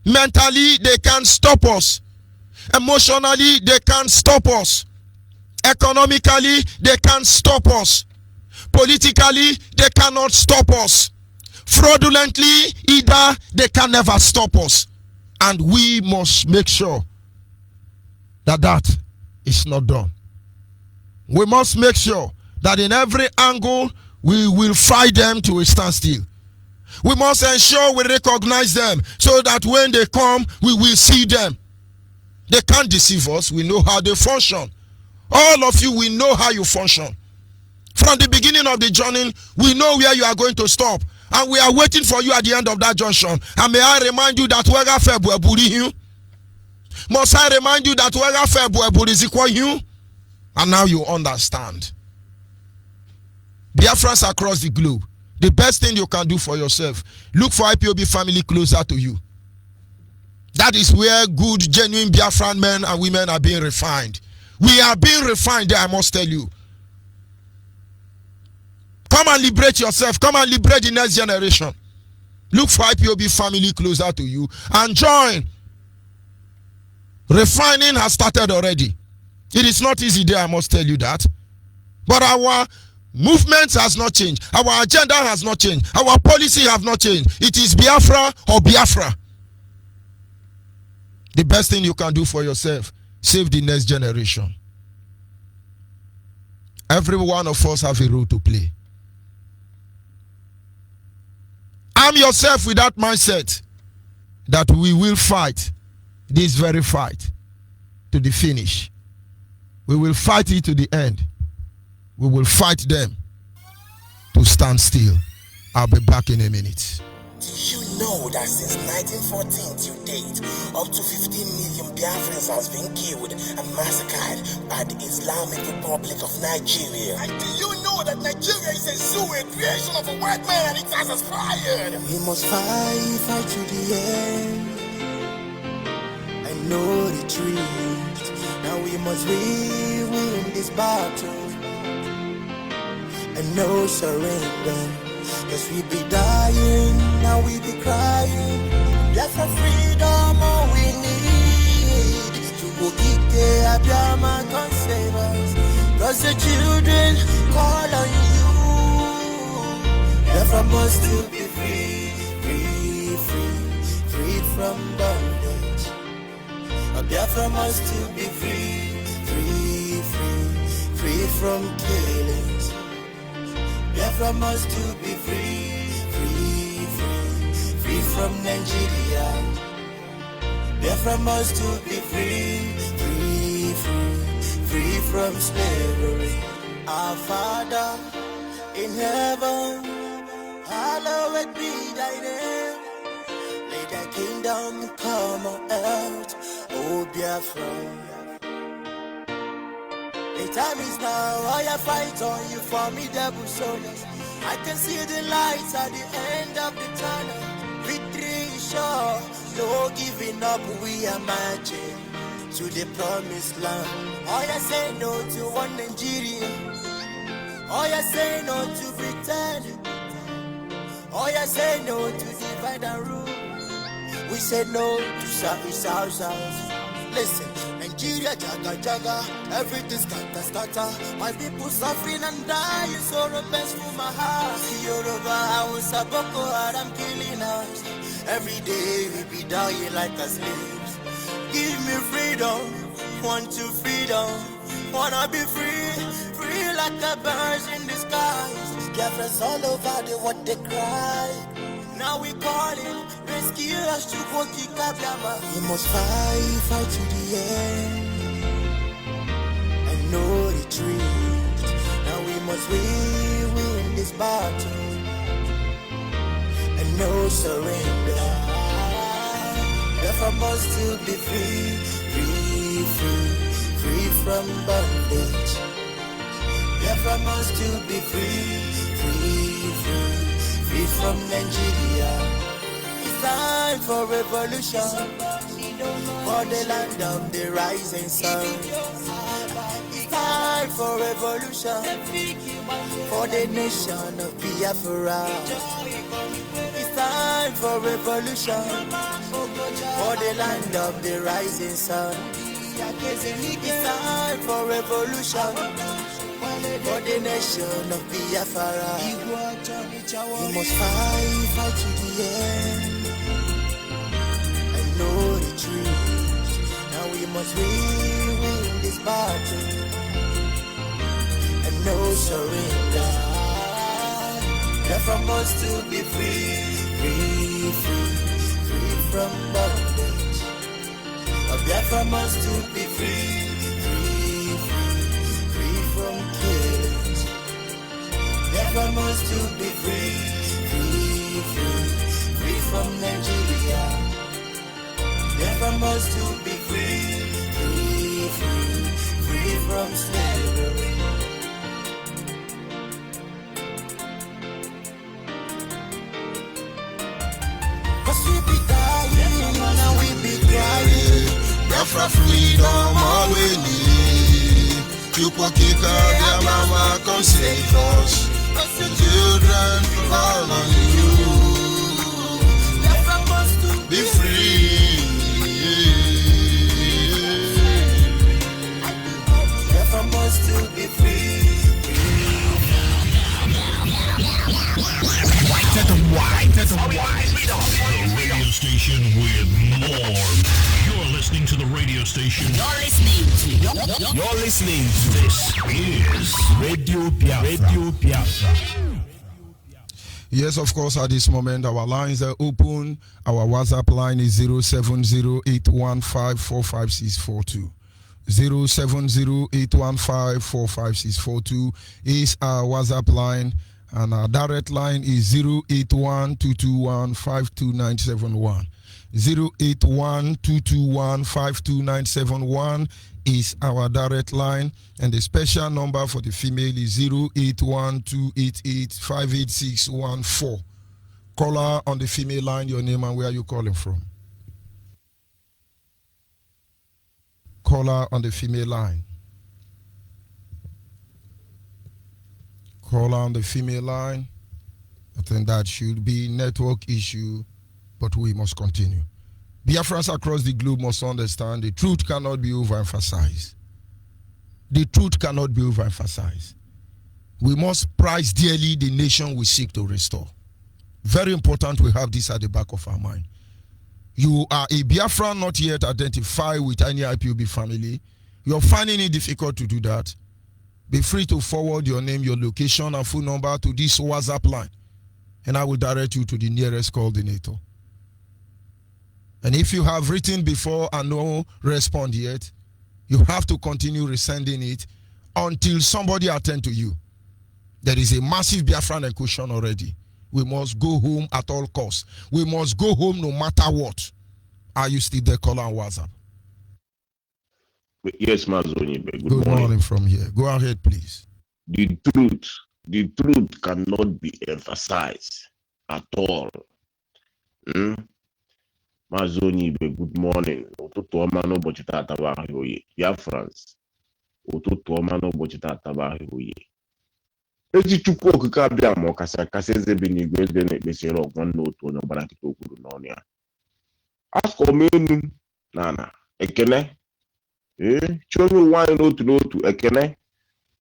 Mentally, they can't stop us. Emotionally, they can't stop us. Economically, they can't stop us. Politically, they cannot stop us. Fraudulently, either they can never stop us. And we must make sure that that is not done. We must make sure that in every angle we will fight them to a standstill. We must ensure we recognize them so that when they come, we will see them. They can't deceive us. We know how they function. All of you, we know how you function. From the beginning of the journey, we know where you are going to stop. And we are waiting for you at the end of that junction. And may I remind you that wega febwe buri you. Must I remind you that wega febwe buri zikwa you? And now you understand. Biafrans across the globe, the best thing you can do for yourself, look for IPOB family closer to you. That is where good, genuine Biafran men and women are being refined. We are being refined there, I must tell you. Come and liberate yourself. Come and liberate the next generation. Look for IPOB family closer to you and join. Refining has started already. It is not easy there, I must tell you that. But our movement has not changed. Our agenda has not changed. Our policy has not changed. It is Biafra or Biafra. The best thing you can do for yourself, save the next generation. Every one of us have a role to play. Arm yourself with that mindset that we will fight this very fight to the finish. We will fight it to the end. We will fight them to stand still. I'll be back in a minute. Do you know that since 1914 to date, up to 15 million Biafrans has been killed and massacred by the Islamic Republic of Nigeria? And do you know that Nigeria is a zoo, a creation of a white man, and it has expired? We must fight to the end. and no retreat. Now we must win this battle and no surrender. Cause we be dying, now we be crying. Just for freedom, all we need. To go get there, Abiyama can save us. Cause the children call on you. Biafra must still be free, free from bondage. Biafra must still be free from killings. Biafra must still be free from Nigeria. Biafra must still be free from slavery. Our Father in heaven, hallowed be thy name. Let thy kingdom come on earth, O Biafra. The time is now, I fight on you formidable soldiers. I can see the lights at the end of the tunnel. Victory is sure, no giving up, we are marching to the promised land. Oh, you say no to one Nigeria. Oh, you say no to pretend. Oh, you say no to divide and rule. We say no to South. Listen, Nigeria, jaga, everything scatter. My people suffering and dying, so repents for my heart. Yoruba, Hausa, Boko Haram killing us. Every day we be dying like a slaves. Give me freedom, want to freedom. Wanna be free like the birds in the skies. Biafra's all over the what they cry. Now we calling, rescue us to go kick Abiyama. We must fight to the end and no retreat. Now we must win this battle and no surrender. Biafra must still be free from bondage. Biafra must still be free from Nigeria. It's time for revolution, for the land of the rising sun. It's time for revolution, for the nation of Biafra. It's time for revolution, for the land of the rising sun. It's time for revolution, for the nation of Biafra. We must fight to the end and no retreat. Now we must win this battle and no surrender. Biafra must still be free from bondage. Biafra must still be free from killings. Biafra must still be free from Nigeria. Biafra must still be free from slavery. Cause we be dying, now we be crying. Biafra freedom, all we need. Chukwu-kika, their mama, come save us. The children call on you. Biafra must Be free. Biafra must still be free. The radio station with more. You're listening to the radio station. You're listening to This is Radio Biafra. Yes, of course, at this moment, our lines are open. Our WhatsApp line is 07081545642. 07081545642 is our WhatsApp line. And our direct line is 08122152971. 08122152971 is our direct line. And the special number for the female is 08128858614. Caller on the female line, your name and where you calling from. Caller on the female line. Caller on the female line. I think that should be network issue, but we must continue. Biafrans across the globe must understand the truth cannot be overemphasized. The truth cannot be overemphasized. We must price dearly the nation we seek to restore. Very important we have this at the back of our mind. You are a Biafran not yet identified with any IPOB family. You're finding it difficult to do that. Be free to forward your name, your location, and phone number to this WhatsApp line, and I will direct you to the nearest coordinator. And if you have written before and no respond yet, you have to continue resending it until somebody attend to you. There is a massive Biafran equation already. We must go home at all costs. We must go home no matter what. Are you still there, caller on WhatsApp? Yes, Mazi. Good morning from here. Go ahead, please. The truth cannot be emphasized at all. Mazi Onyeibe, good morning. Ụtụtụ ọma n'ụbọchị taata bụ ahịa oye. Biafrans, ụtụtụ ọma n'ụbọchị taata bụ ahịa oye. Ezi Chukwu okike abịa ma ọkasị akasị eze bi n'igwe eze na-ekpesịrị ọgwa n'otu onye ọbara nkịta okwuru n'ọnụ ya. Asụkọ m enu na ekene. Chọrọ ụwa anyị n'otu ekene.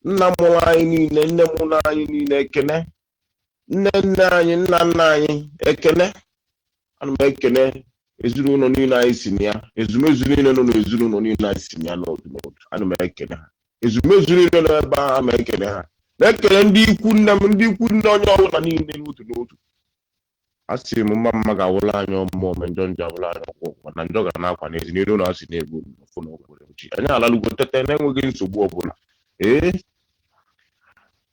Nna mụrụ anyị niile, nne mụrụ anyị niile ekene. Nne anyị, nna anyị ekene. Ana m ekene ezinụlọ niile anyị si na ya. Ezumezu niile nọ n'ezinụlọ niile anyị si na ya n'otu. Ana m ekene ha. Ezumezu niile nọ ebe a ma ekene ha. Na-ekele ndị ikwu nne m, ndị ikwu nne onye ọbụla niile n'otu. A sị m mma ga-awụla anyị ọmụmụ njọ awụla anyị ọkwụkwọ na njọ ga na-akwa n'ezi n'iru na asị na-egbu n'ofu na okwere uchi. Anyị alalugo tete na-enweghị nsogbu ọbụla.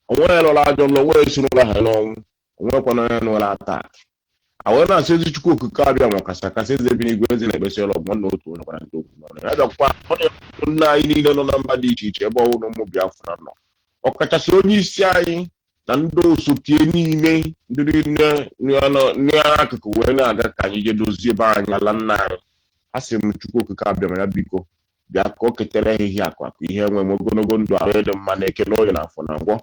Onwe ya lọrọ ajọ nlọ wee sirụla ha n'ọnwụ. Onwekwana onye nụla atak. Awee na-asị ezi Chukwu okike abịa ma ọkasị akasị eze bi n'igwe eze na-ekpesị ọlọ ọgbọ n'otu onye gwara ndị okwu n'ọnụ. Ya bịakwa onye nna anyị niile nọ na mba dị iche iche ebe ọwụ na ụmụ Biafra nọ. Ọkachasị onye isi anyị na ndị osote niile ndị akụkụ wee na-aga ka anyị je dozie ebe anyị ala nna anyị. A sị m Chukwu okike abịa ma ya biko bịa ka o ketere ehihie akụ ihe enwe m ogologo ndụ ahụ dị mma na ekene onye na afọ na ngwọ.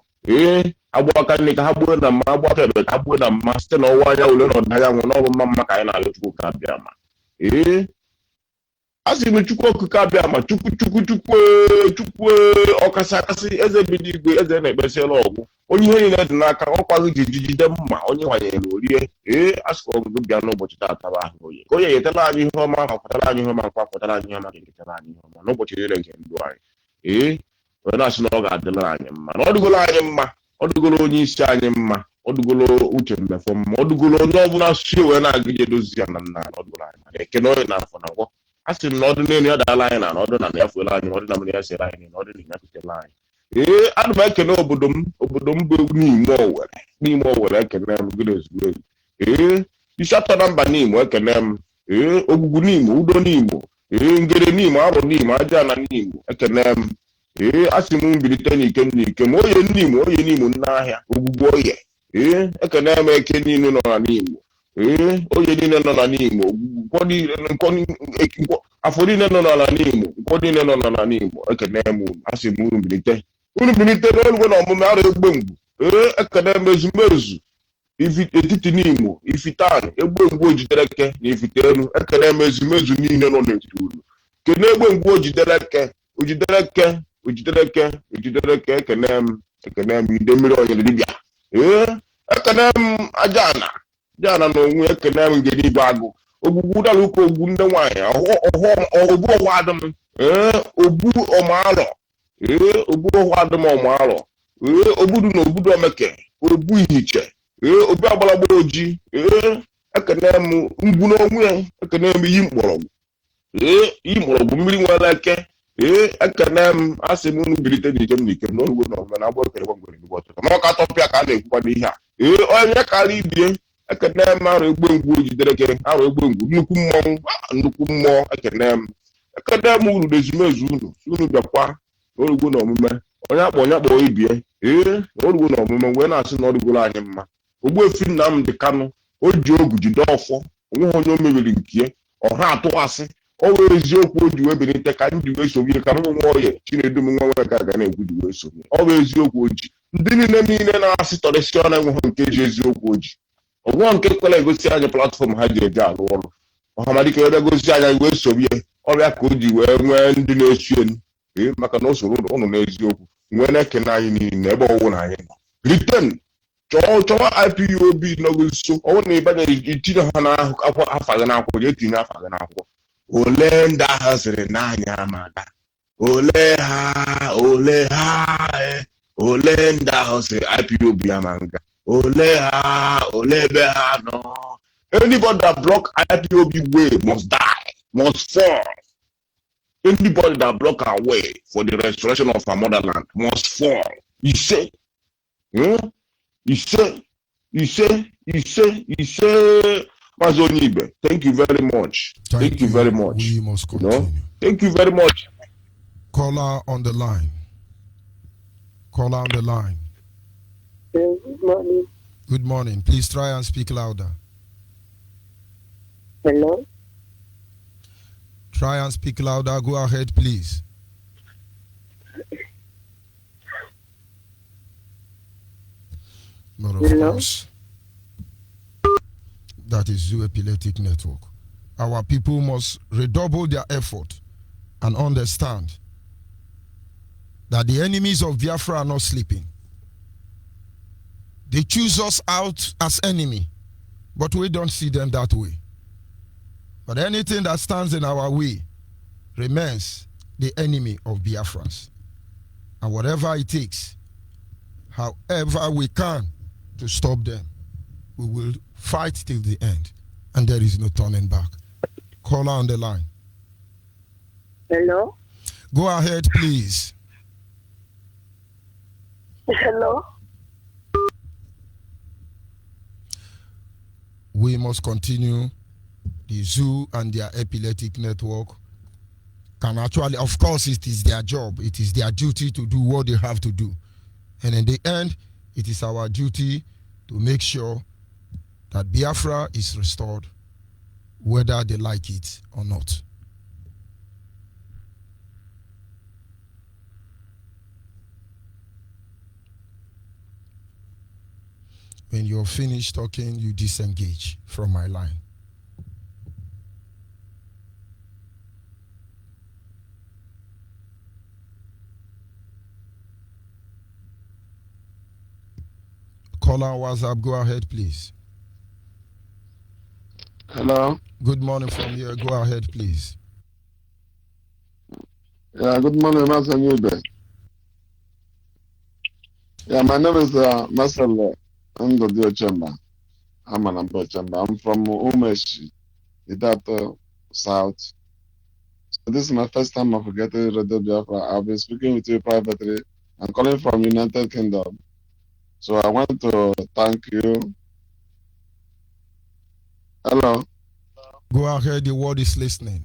Agbụ aka nne ka ha gbuo na mma, agbụ aka ebe ka ha gbuo na mma site n'ọwụwa anyanwụ ule na ọdịda anyanwụ n'ọrụ mma ka anyị na-alụ Chukwu okike abịa ma. A sị m Chukwu okike abịa ma Chukwu ọkasị akasị eze bi n'igwe eze na-ekpesịla ọgwụ. Onye ihe niile dị n'aka ọkwaghị ji jide mma onye nwanyere orie. Asụkọ ọgụgụ bịa n'ụbọchị taata bụ ahụ oye. Ka onye yetara anyị ihe ọma ma kwatara anyị ihe ọma nkwa kwatara anyị ihe ọma ga-eketara anyị ihe ọma n'ụbọchị niile nke ndụ anyị. Wee na-asị na ọ ga-adịla anyị mma na ọ dụgolo anyị mma, ọ dụgolo onye isi anyị mma, ọ dụgolo uche mmefọ mma, ọ dụgolo onye ọbụla asụsụ wee na-aga ije dozi ya na nna ọ dụgolo anyị na ekene onye na afọ na ngwọ. A sị m na ọdụ n'elu ya daala anyị na ọdụ na ya fuela anyị, ọdụ na mmiri ya sere anyị na ọdụ na ya kutela anyị. Ana m ekene obodo m bụ n'ime Owere ekene m gịrị ezigbo ezi. Isi atọ na mba n'Imo ekene m. Ogwugwu n'Imo, Udo n'Imo, Ngere n'Imo, Arụ n'Imo, Ajaana n'Imo ekene m. A sị m mbilite n'ike m oye n'Imo n'ahịa ogwugwu oye. Ekene m eke niile nọ na n'Imo. Onye niile nọ na n'Imo, afọ niile nọ na n'Imo, nkwọ niile nọ na n'Imo ekene m unu. A sị m unu bilite n'olugbo na ọmụmụ ara egbe mgbu. Ekene m ezumezu etiti n'Imo, Ifitan, egbe mgbu Ojidereke na Ifitenu. Ekene m ezumezu niile nọ n'etiti unu. Kene egbe mgbu Ojidereke ekene m ide mmiri onyere dibịa. Ekene m Ajaana na onwe ekene m ngere ibe agụ. Ogwugwu dara ụka ogwu ndị nwaanyị obu ọhụ adịm. Obu ọmarọ. Obu ọhụ adịm ọmarọ. Obudu na obudu omeke. Obu ihiche. Obi agbalagba oji. Ekene m mgbu n'onwe ya. Ekene m iyi mkpọrọgwụ. Iyi mkpọrọgwụ mmiri nwere eke. Ekene m asị m unu bilite n'ike m n'olugbo na ọmụma na agbọ ekere gwangwere n'ugbo ọtụtụ ma ọ ka tọpịa ka a na-ekwukwa n'ihe a. Onye kara ibie ekene m arụ egbe mgbu Ojidereke, arụ egbe mgbu nnukwu mmụọ ekene m uru n'ezumezu unu bịakwa n'olugbo na omume onye akpọ ibie. N'olugbo na omume wee na-asị na ọdụgolo anyị mma. Ogbuefi Nnamdị Kanụ o ji ogu jide ọfọ onweghị onye o mebiri nke ọha atụghasị Always you could do everything that can do so you can more yet. Chinedu Mwaka ga na-ekwu the way so. Always you could. Ndị niile na-asị tọrịsịọ na-enwe ha nke ji eziokwu oji. Ọgwụọ nke kwela egosi anyị platfọm ha ji eji alụ ọrụ. Ọhamadike ebe gosi anya iwe sobie ọrịa ka o ji wee nwee ndị na-esu enu. Maka na o soro ụnụ n'eziokwu. Nwee na-ekene anyị niile ebe ọwụ na anyị nọ. Return. Chọwa IPOB n'ogo nso. Ọwụ na ịbanye itinye ha n'akwụkwọ afa gị n'akwụkwọ ya etinye afa gị n'akwụkwọ. Ole ndị agha sịrị n'anya amada. Ole ha ole ndị ahụ sịrị IPOB amanga. Ole ebe ha nọ. Anybody that block IPOB way must die, must fall. Anybody that block our way for the restoration of our motherland must fall. He say, Mazi Onyeibe, thank you very much. Thank you very much. We must continue. No? Thank you very much. Caller on the line. Caller on the line. Good morning. Good morning. Please try and speak louder. Hello? Try and speak louder. Go ahead, please. But of course, that is Zoo Epileptic Network. Our people must redouble their effort and understand that the enemies of Biafra are not sleeping. They choose us out as enemy, but we don't see them that way. But anything that stands in our way remains the enemy of Biafrans. And whatever it takes, however we can to stop them, we will fight till the end. And there is no turning back. Caller on the line. Hello? Go ahead, please. Hello? We must continue. The zoo and their epileptic network can actually, of course, it is their job. It is their duty to do what they have to do. And in the end, it is our duty to make sure that Biafra is restored, whether they like it or not. When you're finished talking, you disengage from my line. Caller on WhatsApp, go ahead, please. Hello. Good morning from here. Go ahead, please. Yeah, good morning, Mazi Onyeibe. Yeah, my name is Marcel Ndodio Chamber. I'm an Amber Chamber. I'm from Umeshi, Idato South. So this is my first time of getting Radio Biafra. I've been speaking with you privately. I'm calling from United Kingdom. So I want to thank you. Hello. Go ahead, the world is listening.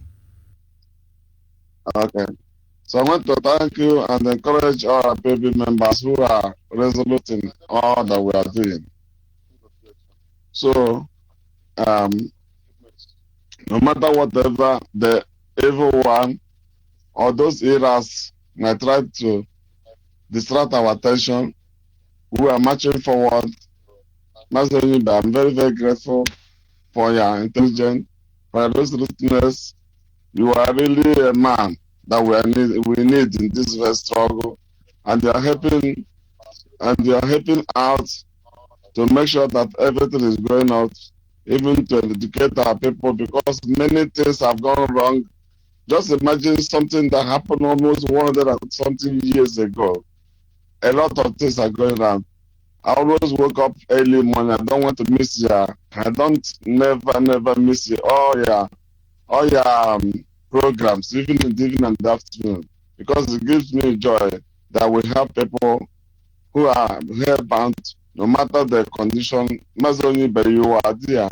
Okay. So I want to thank you and encourage all our PB members who are resolute in all that we are doing. So, no matter whatever the evil one or those eras might try to distract our attention, we are marching forward. Mazi Onyeibe, I'm very, very grateful for your intelligence, for your resoluteness. You are really a man that we need in this very struggle, and you are helping out to make sure that everything is going out, even to educate our people, because many things have gone wrong. Just imagine something that happened almost 100 and something years ago. A lot of things are going on. I always wake up early morning. I don't want to miss you. I don't never miss you. All your programs, even in the evening and the afternoon, because it gives me joy that we have people who are hellbound, no matter the condition. Mazi Onyeibe, you are there.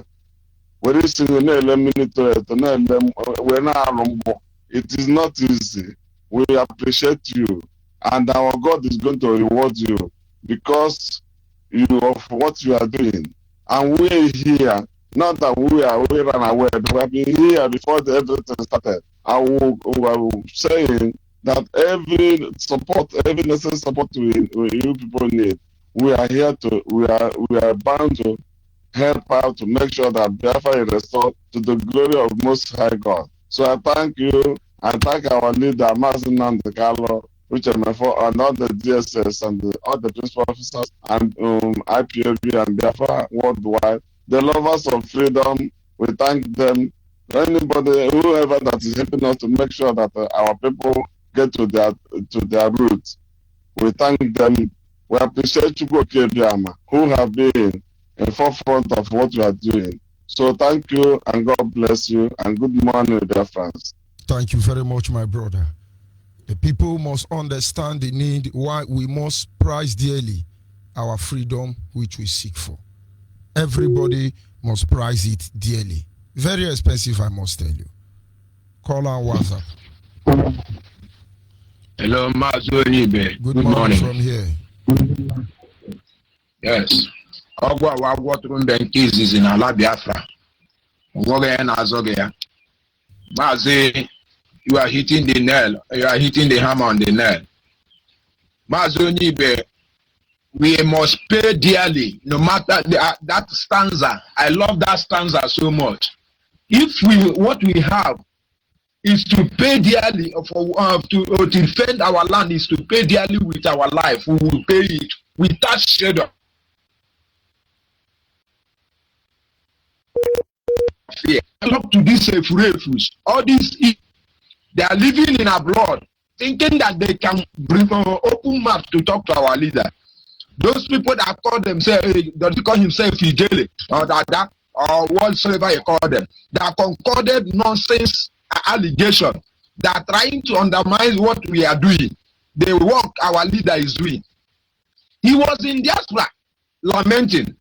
It is not easy. We appreciate you, and our God is going to reward you because of what you are doing. And we here, not that we ran away, but we have been here before everything started. I will saying that every necessary support you people need, we are bound to help out to make sure that Biafra is restored to the glory of Most High God. So I thank you. I thank our leader, Mazi Nandekalo, HMF4, and all the DSS and all the principal officers and IPOB and Biafra worldwide. The lovers of freedom, we thank them. Anybody, whoever that is helping us to make sure that our people get to their roots, we thank them. We appreciate you, Biama, who have been in forefront of what you are doing. So thank you and God bless you and good morning, dear friends. Thank you very much, my brother. The people must understand the need why we must price dearly our freedom which we seek for. Everybody must price it dearly. Very expensive, I must tell you. Call on WhatsApp. Hello, Mazi Onyeibe. Good morning from here. Yes. Is in ala Biafra. Mazi, you are hitting the nail. You are hitting the hammer on the nail. Mazi Onyeibe, we must pay dearly, no matter that stanza. I love that stanza so much. If what we have is to pay dearly to defend our land, is to pay dearly with our life, we will pay it without shadow. Fear. Look to these refuse. All these, they are living in our blood, thinking that they can bring open mouth to talk to our leader. Those people that call themselves, that call himself Ijele or that or whatsoever you call them, they are concorded nonsense allegation. They are trying to undermine what we are doing, the work our leader is doing. He was in diaspora lamenting.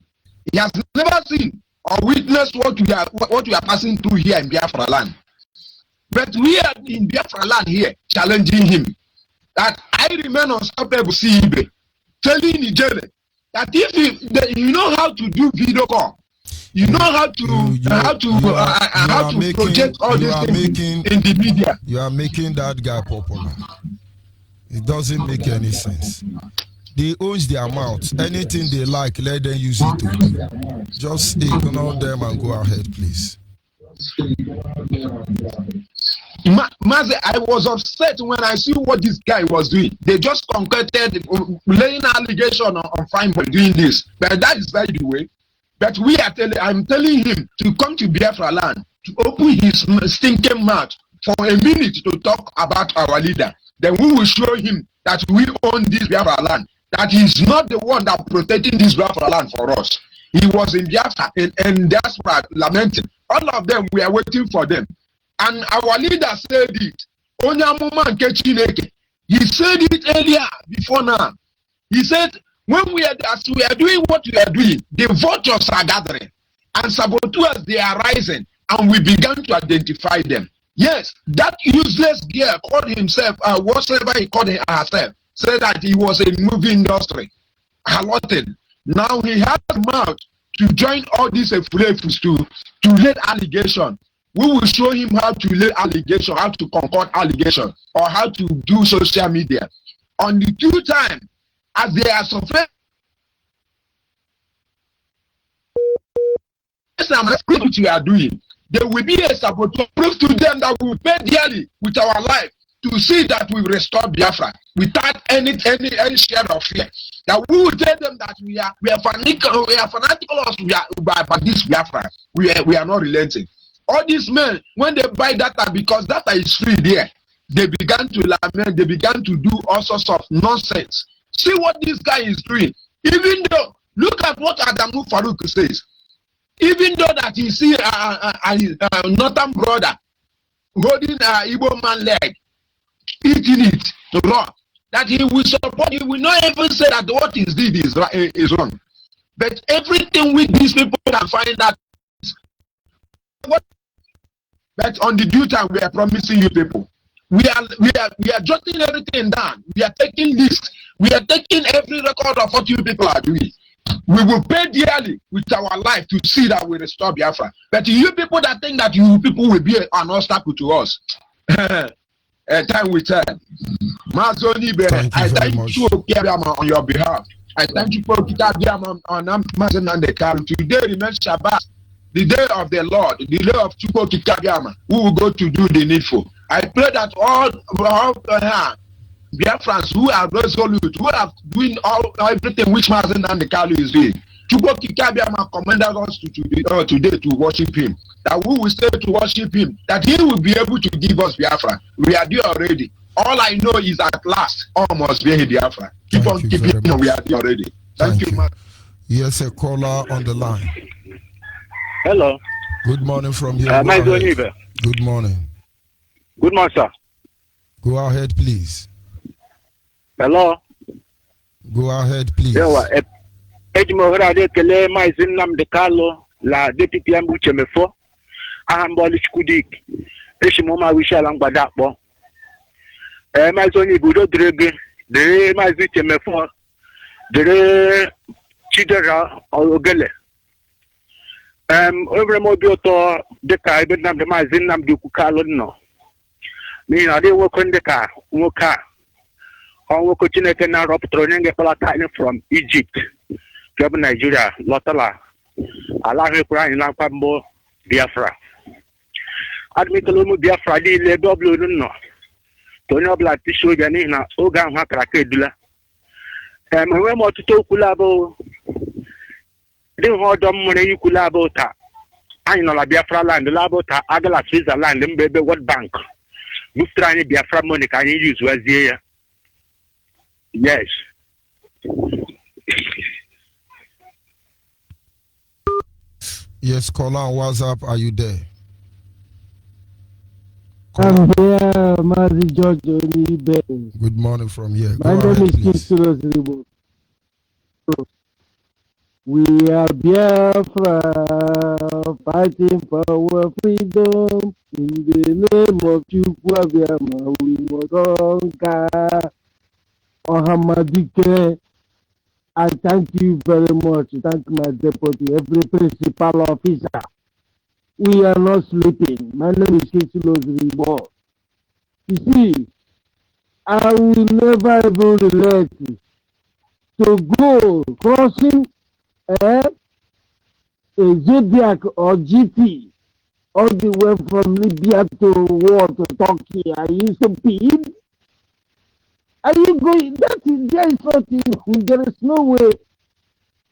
He has never seen or witnessed what we are passing through here in Biafra land. But we are in Biafra land here challenging him that I remain unstoppable Ibe, telling Ijele that if you know how to do video call, you know how to project all these things in the media. You are making that guy popular. It doesn't make any sense. They own their mouth. Anything they like, let them use it to do. Just ignore them and go ahead, please. Mazi, I was upset when I see what this guy was doing. They just concocted laying allegation on fine boy doing this. But that is by the way. But I'm telling him to come to Biafra land, to open his stinking mouth for a minute to talk about our leader. Then we will show him that we own this Biafra land, that he's not the one that protecting this Biafra land for us. He was in Biafra and diaspora lamenting. All of them, we are waiting for them. And our leader said it. He said it earlier, before now. He said, when we are doing what we are doing, the vultures are gathering and saboteurs, they are rising, and we began to identify them. Yes, that useless girl called himself, whatever he called herself, said that he was a movie industry. Halotted. Now he has mouth to join all these flavors to lay allegation. We will show him how to lay allegation, how to concord allegation, or how to do social media. On the two times, as they are suffering, which we are doing, there will be a saboteur. Prove to them that we will pay dearly with our life to see that we restore Biafra without any share of fear. That we will tell them that we are fanatical about this Biafra. We are not relenting. All these men, when they buy data, because data is free there, they began to lament, they began to do all sorts of nonsense. See what this guy is doing. Even though, look at what Adamu Farouk says. Even though that he see a northern brother holding Igbo man leg, eating it raw, that he will support, he will not even say that what is did is wrong. But everything with these people can find that. But on the due time, we are promising you people. We are jotting everything down. We are taking lists. We are taking every record of what you people are doing. We will pay dearly with our life to see that we restore Biafra. But you people that think that you people will be an obstacle to us, time with her. Mazi Onyeibe, I thank you on your behalf. I thank you for Kitabiam on Mazi Nandekalu. Today remains Shabbat, the day of the Lord, the day of Chukwu Kitabiam, who will go to do the needful. I pray that all Biafrans who are resolute, who are doing everything which Mazi Nandekalu is doing. Chukwu Kitabiam commanded us today to worship him. That we will stay to worship him, that he will be able to give us Biafra. We are there already. All I know is at last, all must be in Biafra. Keep on keeping on, we are there already. Thank you, man. Yes, a caller on the line. Hello. Good morning from here. Mazi Onyeibe. Good morning. Good morning, sir. Go ahead, please. Hello. Go ahead, please. Ejimohra de kele Mazi Nandekalu la deputy Ambuchemefo. Ahamboli Skudik. Eshimoma Wishala Ngbadakpo. Mazi Onyeibe do drege de Mazi Chemefo de Chidera Ogele. Every mobile de ka ibe nam de Mazi Nnamdi Kukalo no. Me na de work on the car, woka. On work Chineke na Rapture nge palata from Egypt. Job Nigeria, Lotala. Allah Quran na kwambo Biafra. Admitolo Biafra di le double no. Tony Obla tisho jani na oga ha krake dula. We mo tuto kulabo. Di ho dom mo ne kulabo ta. Anyị nọ na Biafra land labo ta agala Switzerland mbebe World Bank. Muftra anyị Biafra money ka anyị use wazie ya. Yes. Yes, caller on WhatsApp, are you there? I'm here, Mazi George Onyeibe. Good morning from here. My name is Kistulos Ribo. We are Biafra, fighting for our freedom. In the name of Chukwu Abiyama, we must conquer. Ohamadike, I thank you very much. Thank my deputy, every principal officer. We are not sleeping. My name is Kistulos Ribo. You see, I will never ever relate to go crossing a Zodiac or GT all the way from Libya to Turkey. Are you stupid? Are you going? There is nothing. There is no way.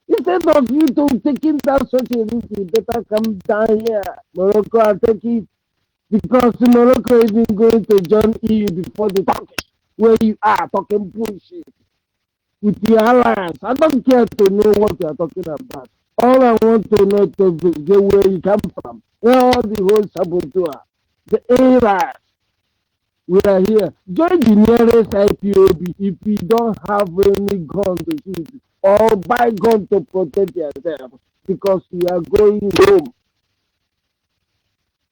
Instead of you to taking down such a risk, you better come down here. Morocco, I'll take it. Because Morocco isn't going to join EU before the Turkish, where you are talking bullshit with the alliance. I don't care to know what you are talking about. All I want to know is where you come from. Where all the whole saboteur, the areas. We are here. Join the nearest IPOB if you don't have any gun to shoot or buy gun to protect yourself because we are going home.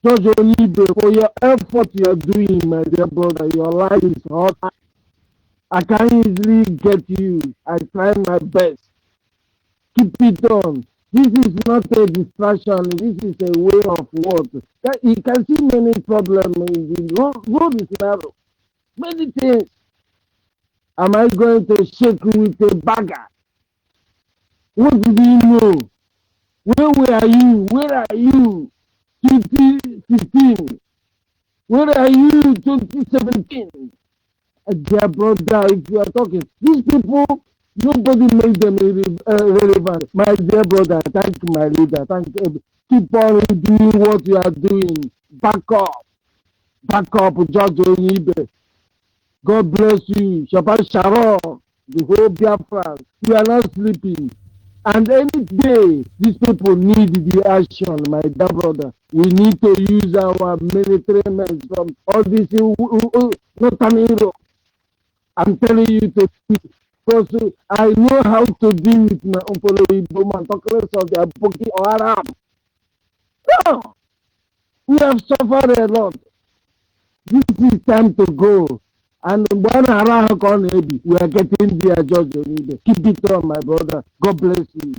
George Onyeibe, for your effort you are doing, my dear brother, your life is hot. I can easily get you. I try my best. Keep it on. This is not a distraction. This is a way of what. You can see many problems in the road is narrow. Many things. Am I going to shake with a bagger? What do you know? Where were you? Where are you? 2015. Where are you? 2017. Dear brother, if you are talking, these people, nobody made them relevant. My dear brother, thank my leader. Keep on doing what you are doing. Back up, George Onyeibe. God bless you. Shabbat Shalom. The whole Biafra. We are not sleeping. And any day, these people need the action, my dear brother. We need to use our military men from all this Northern Europe. I'm telling you to because I know how to deal with my Umpolo Iboman, talk less of their Boko Haram. No, we have suffered a lot. This is time to go. And when we are getting there, George Onyeibe. Keep it on, my brother. God bless you.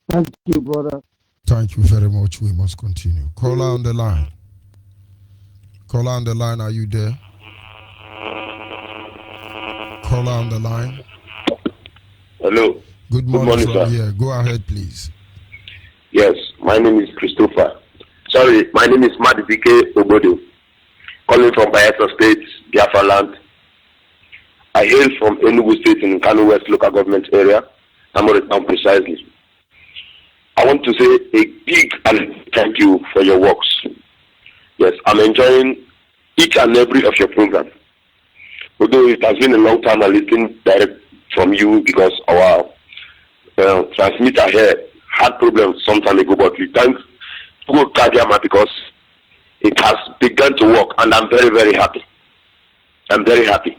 Thank you, brother. Thank you very much. We must continue. Caller on the line. Caller on the line, are you there? Caller on the line. Hello. Good morning from sir. here. Go ahead, please. Yes, my name is Christopher. Sorry, my name is Mazi Obodo, calling from Biafra State, Biafra land. I hail from Enugu State in Kano West local government area, Amore Town precisely. I want to say a big and thank you for your works. Yes, I'm enjoying each and every of your program. Although it has been a long time I listened direct from you because our transmitter here had problems some time ago, but we thank Kadiama because it has begun to work, and I'm very, very happy. I'm very happy.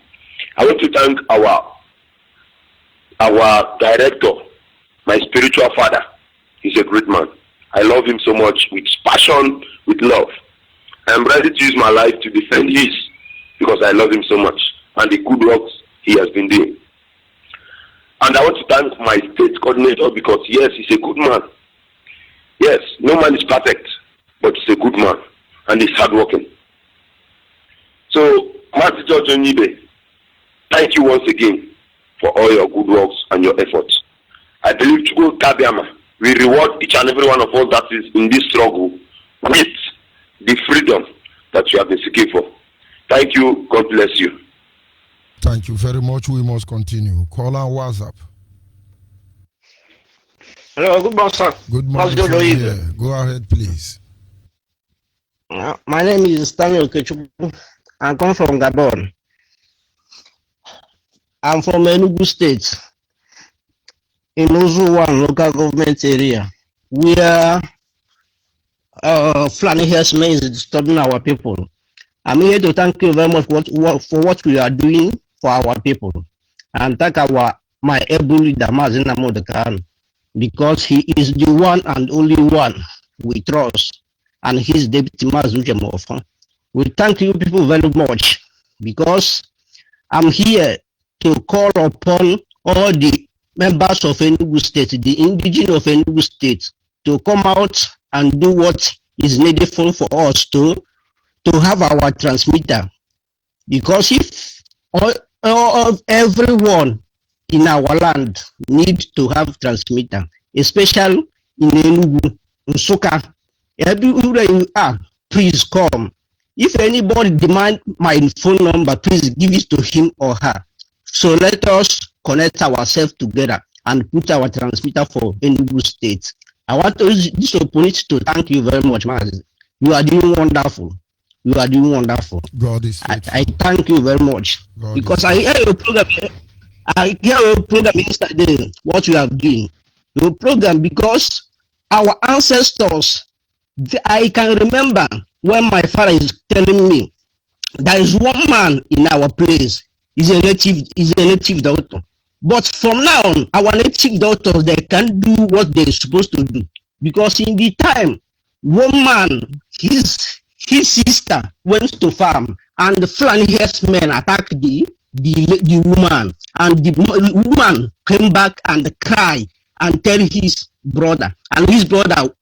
I want to thank our director, my spiritual father. He's a great man. I love him so much with passion, with love. I'm ready to use my life to defend his because I love him so much and the good works he has been doing. And I want to thank my state coordinator because, yes, he's a good man. Yes, no man is perfect, but he's a good man and he's hardworking. So, Mazi George Onyeibe, thank you once again for all your good works and your efforts. I believe Chugo Kabiama will reward each and every one of us that is in this struggle with the freedom that you have been seeking for. Thank you. God bless you. Thank you very much. We must continue. Call on WhatsApp. Hello, good morning, sir. Good morning from here. Go ahead, please. My name is Stanley Okechukwu. I come from Gabon. I'm from Enugu State, in Ozu-1 local government area, where Fulani herdsmen is disturbing our people. I'm here to thank you very much for what we are doing for our people, and thank my able leader Mazi Khan, because he is the one and only one we trust, and his deputy Mazi. We thank you people very much, because I'm here to call upon all the members of Enugu State, the indigenous of Enugu State, to come out and do what is needful for us to have our transmitter. Because if everyone in our land need to have transmitter, especially in Enugu, Nsukka, everywhere you are, please come. If anybody demand my phone number, please give it to him or her. So let us connect ourselves together and put our transmitter for Enugu State. I want to use this opportunity to thank you very much, Mazi. You are doing wonderful. You are doing wonderful. God is faithful. I thank you very much. God because I hear your program. I hear your program yesterday, what you are doing. Your program, because our ancestors, I can remember when my father is telling me there is one man in our place. He's a native doctor. But from now on, our native doctors, they can't do what they're supposed to do. Because in the time, one man, his sister went to farm, and the Fulani herdsmen attacked the woman, and the woman came back and cried and tell his brother, and his brother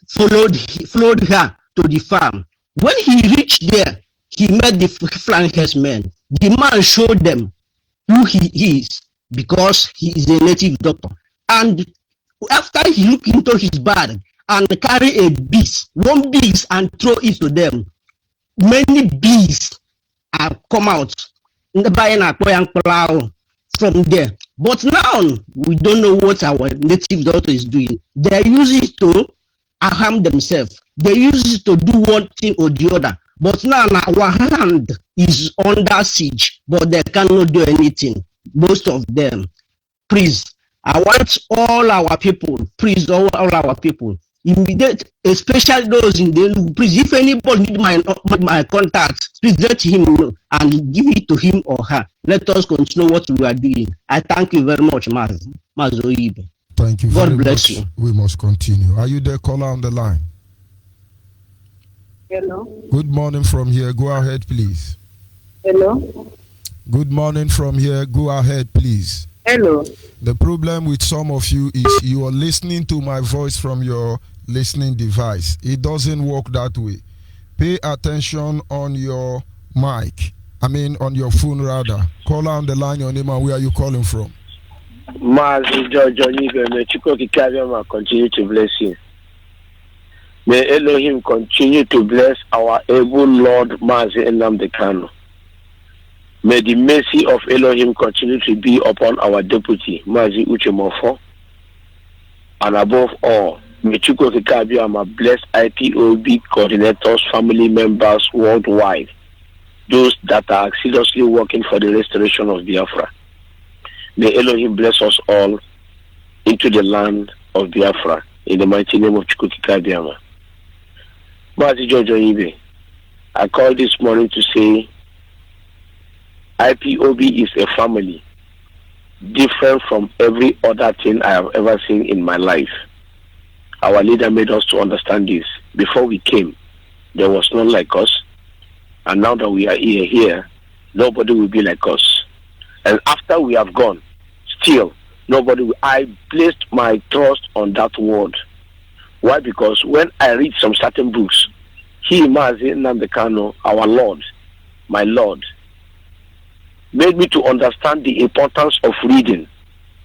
followed her to the farm. When he reached there, he met the Fulani herdsmen. The man showed them who he is, because he is a native doctor. And after he looked into his bag and carry a beast, one beast, and throw it to them, many bees have come out from there. But now we don't know what our native doctor is doing. They use it to harm themselves. They use it to do one thing or the other. But now our hand is under siege, but they cannot do anything. Most of them. Please, I want all our people, please, all our people, immediate, especially those in the, please, if anybody need my contact, please let him know and give it to him or her. Let us continue what we are doing. I thank you very much, Mazi Onyeibe. Thank you God very bless much. you. We must continue. Are you there, caller on the line? Hello. Good morning from here. Go ahead, please. Hello. Good morning from here. Go ahead, please. Hello. The problem with some of you is you are listening to my voice from your listening device. It doesn't work that way. Pay attention on your mic. I mean, on your phone rather. Call on the line your name and where are you calling from? Mazi, Onyeibe, may Chukwu continue to bless you. May Elohim continue to bless our able Lord Mazi Nnamdi Kanu. May the mercy of Elohim continue to be upon our deputy, Mazi Uchemofo. And above all, may Chukwu bless IPOB coordinators, family members worldwide, those that are seriously working for the restoration of Biafra. May Elohim bless us all into the land of Biafra in the mighty name of Chukwu. Mazi Onyeibe, I called this morning to say IPOB is a family different from every other thing I have ever seen in my life. Our leader made us to understand this. Before we came, there was none like us. And now that we are here, nobody will be like us. And after we have gone, still, nobody will. I placed my trust on that word. Why? Because when I read some certain books, he, Mazi Nnamdi Kanu, our Lord, my Lord, made me to understand the importance of reading.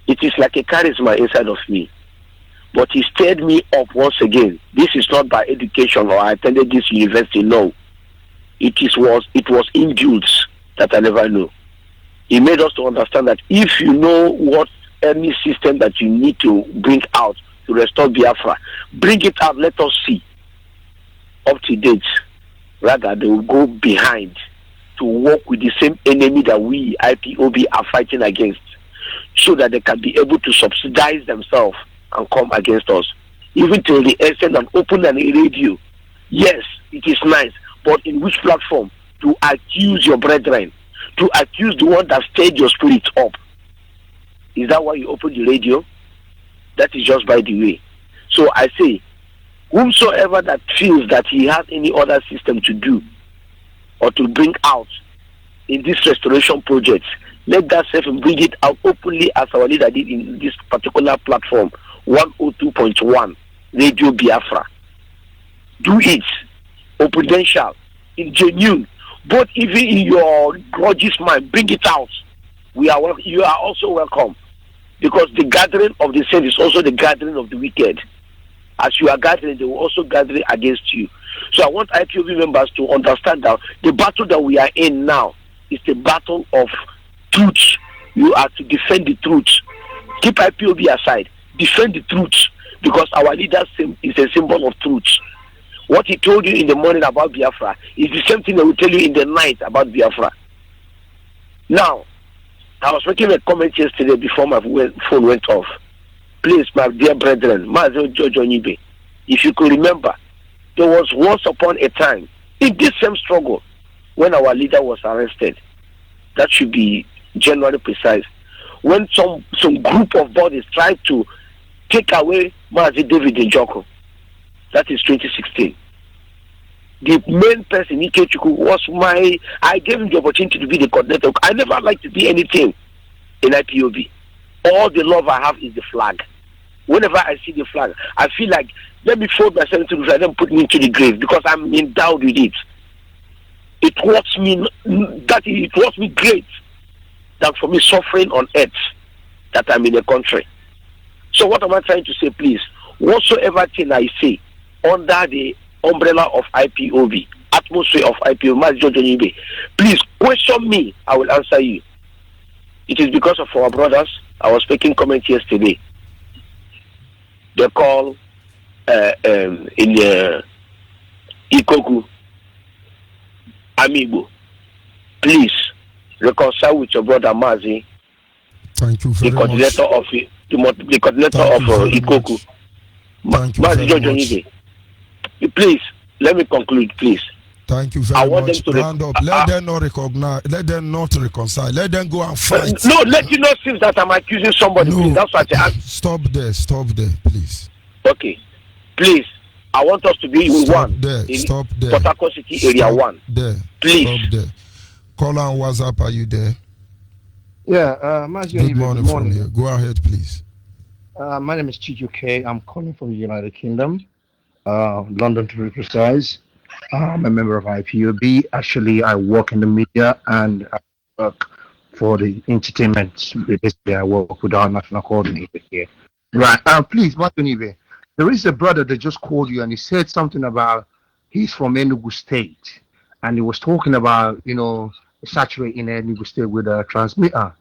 It is like a charisma inside of me. But he stirred me up once again. This is not by education or I attended this university, no. It was inbuilt that I never knew. He made us to understand that if you know what any system that you need to bring out to restore Biafra, bring it out, let us see. Up to date, rather they will go behind to work with the same enemy that we IPOB are fighting against, so that they can be able to subsidize themselves and come against us. Even till the extent of open and radio. Yes, it is nice, but in which platform? To accuse your brethren, to accuse the one that stirred your spirit up. Is that why you open the radio? That is just by the way. So I say, whomsoever that feels that he has any other system to do or to bring out in this restoration project, let that self bring it out openly as our leader did in this particular platform, 102.1 Radio Biafra. Do it, confidential, in genuine, both even in your gorgeous mind, bring it out. You are also welcome, because the gathering of the saints is also the gathering of the wicked. As you are gathering, they will also gather against you. So I want IPOB members to understand that the battle that we are in now is the battle of truth. You are to defend the truth. Keep IPOB aside. Defend the truth, because our leader is a symbol of truth. What he told you in the morning about Biafra is the same thing that will tell you in the night about Biafra. Now, I was making a comment yesterday before my phone went off. Please, my dear brethren, Mazi Onyeibe, if you could remember, there was once upon a time in this same struggle when our leader was arrested. That should be generally precise. When some group of bodies tried to take away Mazi David Njoko, that is 2016. The main person, Ikechukwu, was I gave him the opportunity to be the coordinator. I never like to be anything in IPOB. All the love I have is the flag. Whenever I see the flag, I feel like, let me fold myself into the flag and put me into the grave, because I'm endowed with it. It works me great than for me suffering on earth that I'm in a country. So what am I trying to say, please? Whatsoever thing I say under the umbrella of IPOB, atmosphere of IPOB, Mazi Onyeibe, please question me, I will answer you. It is because of our brothers. I was making comments yesterday. They call in Ikoku, Amigo. Please reconcile with your brother Mazi. Thank you very the coordinator much. The coordinator of Ikoku. Mazi Onyeibe. Please, let me conclude, please. Thank you very much. Round up. Let them not recognize. Let them not reconcile. Let them go and fight. No, let you not see that I'm accusing somebody. No, please. That's what I ask. Stop there, please. Okay, please. I want us to be in one. Stop there. Port Harcourt City Area 1. There. Please. Stop there. Call on WhatsApp. Are you there? Yeah, Mazi Onyeibe, good morning from here. Go ahead, please. My name is Chijuke. I'm calling from the United Kingdom, London to be precise. I'm a member of IPOB. Actually, I work in the media and I work for the entertainment. Basically, I work with our national coordinator here. Right. Please, Onyeibe, there is a brother that just called you and he said something about he's from Enugu State and he was talking about, saturating Enugu State with a transmitter.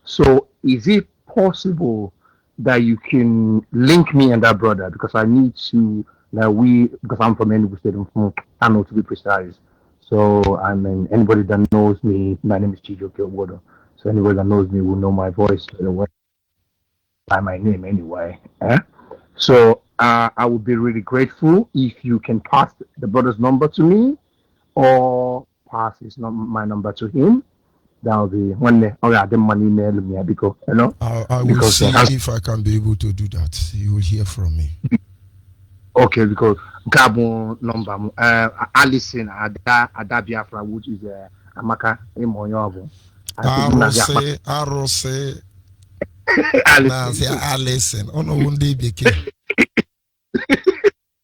So is it possible that you can link me and that brother because I need to because I'm from Enugu State, I'm from Kano to be precise. So I mean anybody that knows me, my name is Chijo Kilwodo. So anybody that knows me will know my voice by my name anyway. So I would be really grateful if you can pass the brother's number to me or pass my number to him. That'll be one day. Oh yeah, the money mail me because I will see if I can be able to do that. You will hear from me. Okay, because Gabon number Alison Ada Biafra, which is Amaka Imoyovo. Arose. Alison. Oh no, one day beke.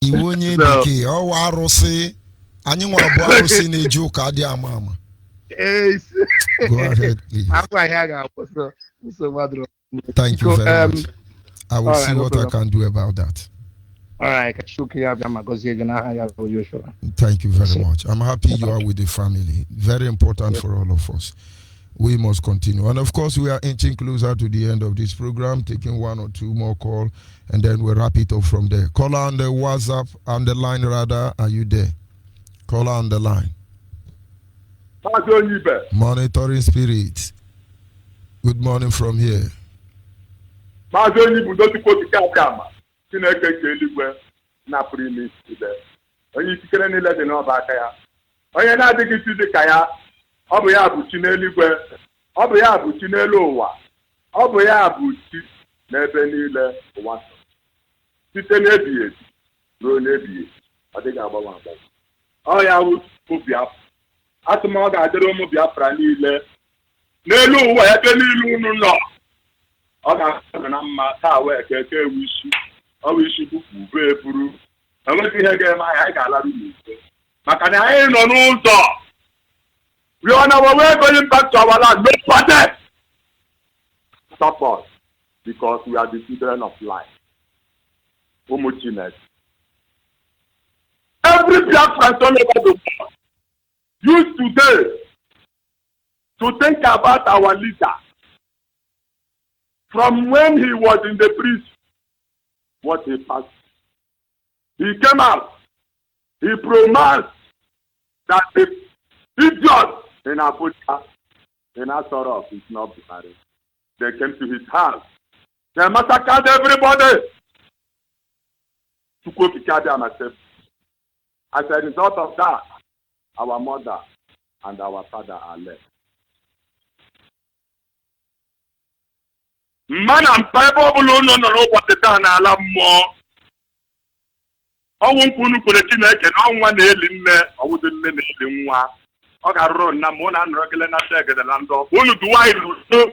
Iwonye beke. Oh Arose. Anyi wa Arose ne joke adi amama. Yes. Go ahead, please. Thank you very much. I will see what I can do about that. All right. Thank you very much. I'm happy you are with the family. Very important for all of us. We must continue. And of course, we are inching closer to the end of this program, taking one or two more calls, and then we'll wrap it up from there. Caller on the WhatsApp, on the line rather, are you there? Caller on the line. Monitoring Spirit. Good morning from here. Mazi Onyeibe don't quote Kama. Chineke eluigwe na primis ide. Onye ikikere niile dị n'ọba aka ya. Onye na-adịghị chi dị ka ya, ọ bụ ya bụ chi n'eluigwe, ọ bụ ya bụ chi n'elu ụwa, ọ bụ ya bụ chi n'ebe niile ụwa so. Site n'ebighị ebi ruo n'ebighị ọ dịghị agbanwe agbanwe. Ọ ya bụ Biafra. Asị m ọ ga-adịrị ụmụ Biafra niile n'elu ụwa ebe niile unu nọ. Ọ ga-adị na mma taa wee keke ewu isi. Ọ bụ isi bụkwa ube eburu. Enweghị ihe ga-eme anyị ga-alarụ n'ise. Maka na anyị nọ n'ụzọ. We are on our way going back to our land. No protest. Stop us. Because we are the children of light. Homogeneous. Every Biafran all over the world use today to think about our leader. From when he was in the prison, what he passed. He came out. He pronounced that the idiot in Abuja, in Asoro, is not married. They came to his house. They massacred everybody. To go to Kadia myself. As a result of that, our mother and our father are left. Man and Bible alone know what the done ala more. I won't put you Chineke and one name, I wouldn't name it. I got run Namon and regular Naseg the land of one do I do.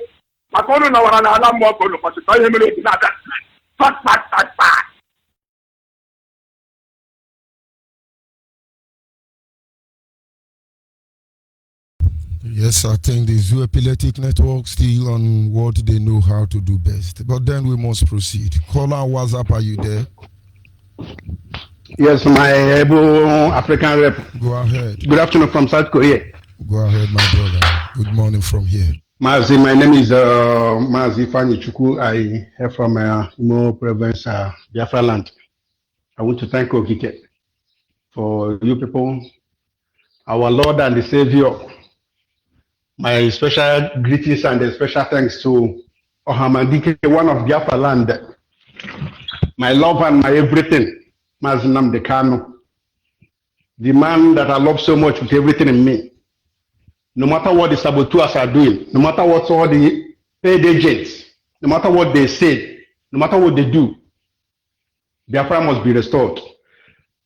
I call on our alarm more for the possibility that fact. Yes, I think the Zooepileptic Network still on what they know how to do best. But then we must proceed. Caller, WhatsApp, are you there? Yes, my able African rep. Go ahead. Good afternoon from South Korea. Go ahead, my brother. Good morning from here. Mazi, my name is Mazi Fanichuku. I am from Imo province, Biafra land. I want to thank Okike for you people, our Lord and the Savior. My special greetings and special thanks to Ohamadike, one of Biafra land. My love and my everything, Mazinam Dekano. The man that I love so much with everything in me. No matter what the saboteurs are doing, no matter what all the paid agents, no matter what they say, no matter what they do, Biafra must be restored.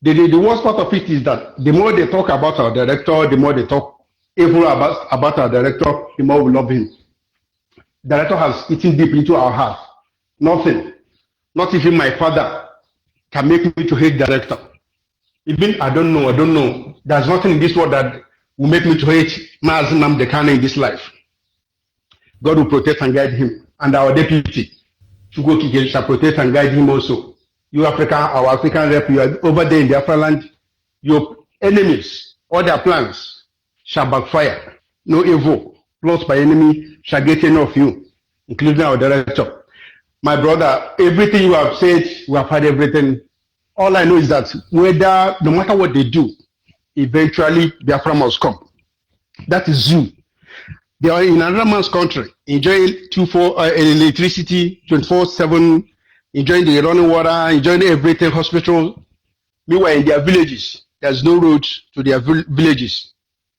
The worst part of it is that the more they talk about our director, the more they talk evil about our director, the more we love him. Director has eaten deep into our heart. Nothing, not even my father, can make me to hate director. Even I don't know. There's nothing in this world that will make me to hate Mazi Nnamdi Kanu in this life. God will protect and guide him. And our deputy, Chugo Kike, shall protect and guide him also. You African, our African rep, you are over there in Biafra land. Your enemies, all their plans shall backfire. No evil, plots by enemy shall get any of you, including our director. My brother, everything you have said, we have heard everything. All I know is that no matter what they do, eventually Biafra must come. That is you. They are in another man's country, enjoying electricity 24/7, enjoying the running water, enjoying everything, hospital. Meanwhile, in their villages, there's no road to their villages,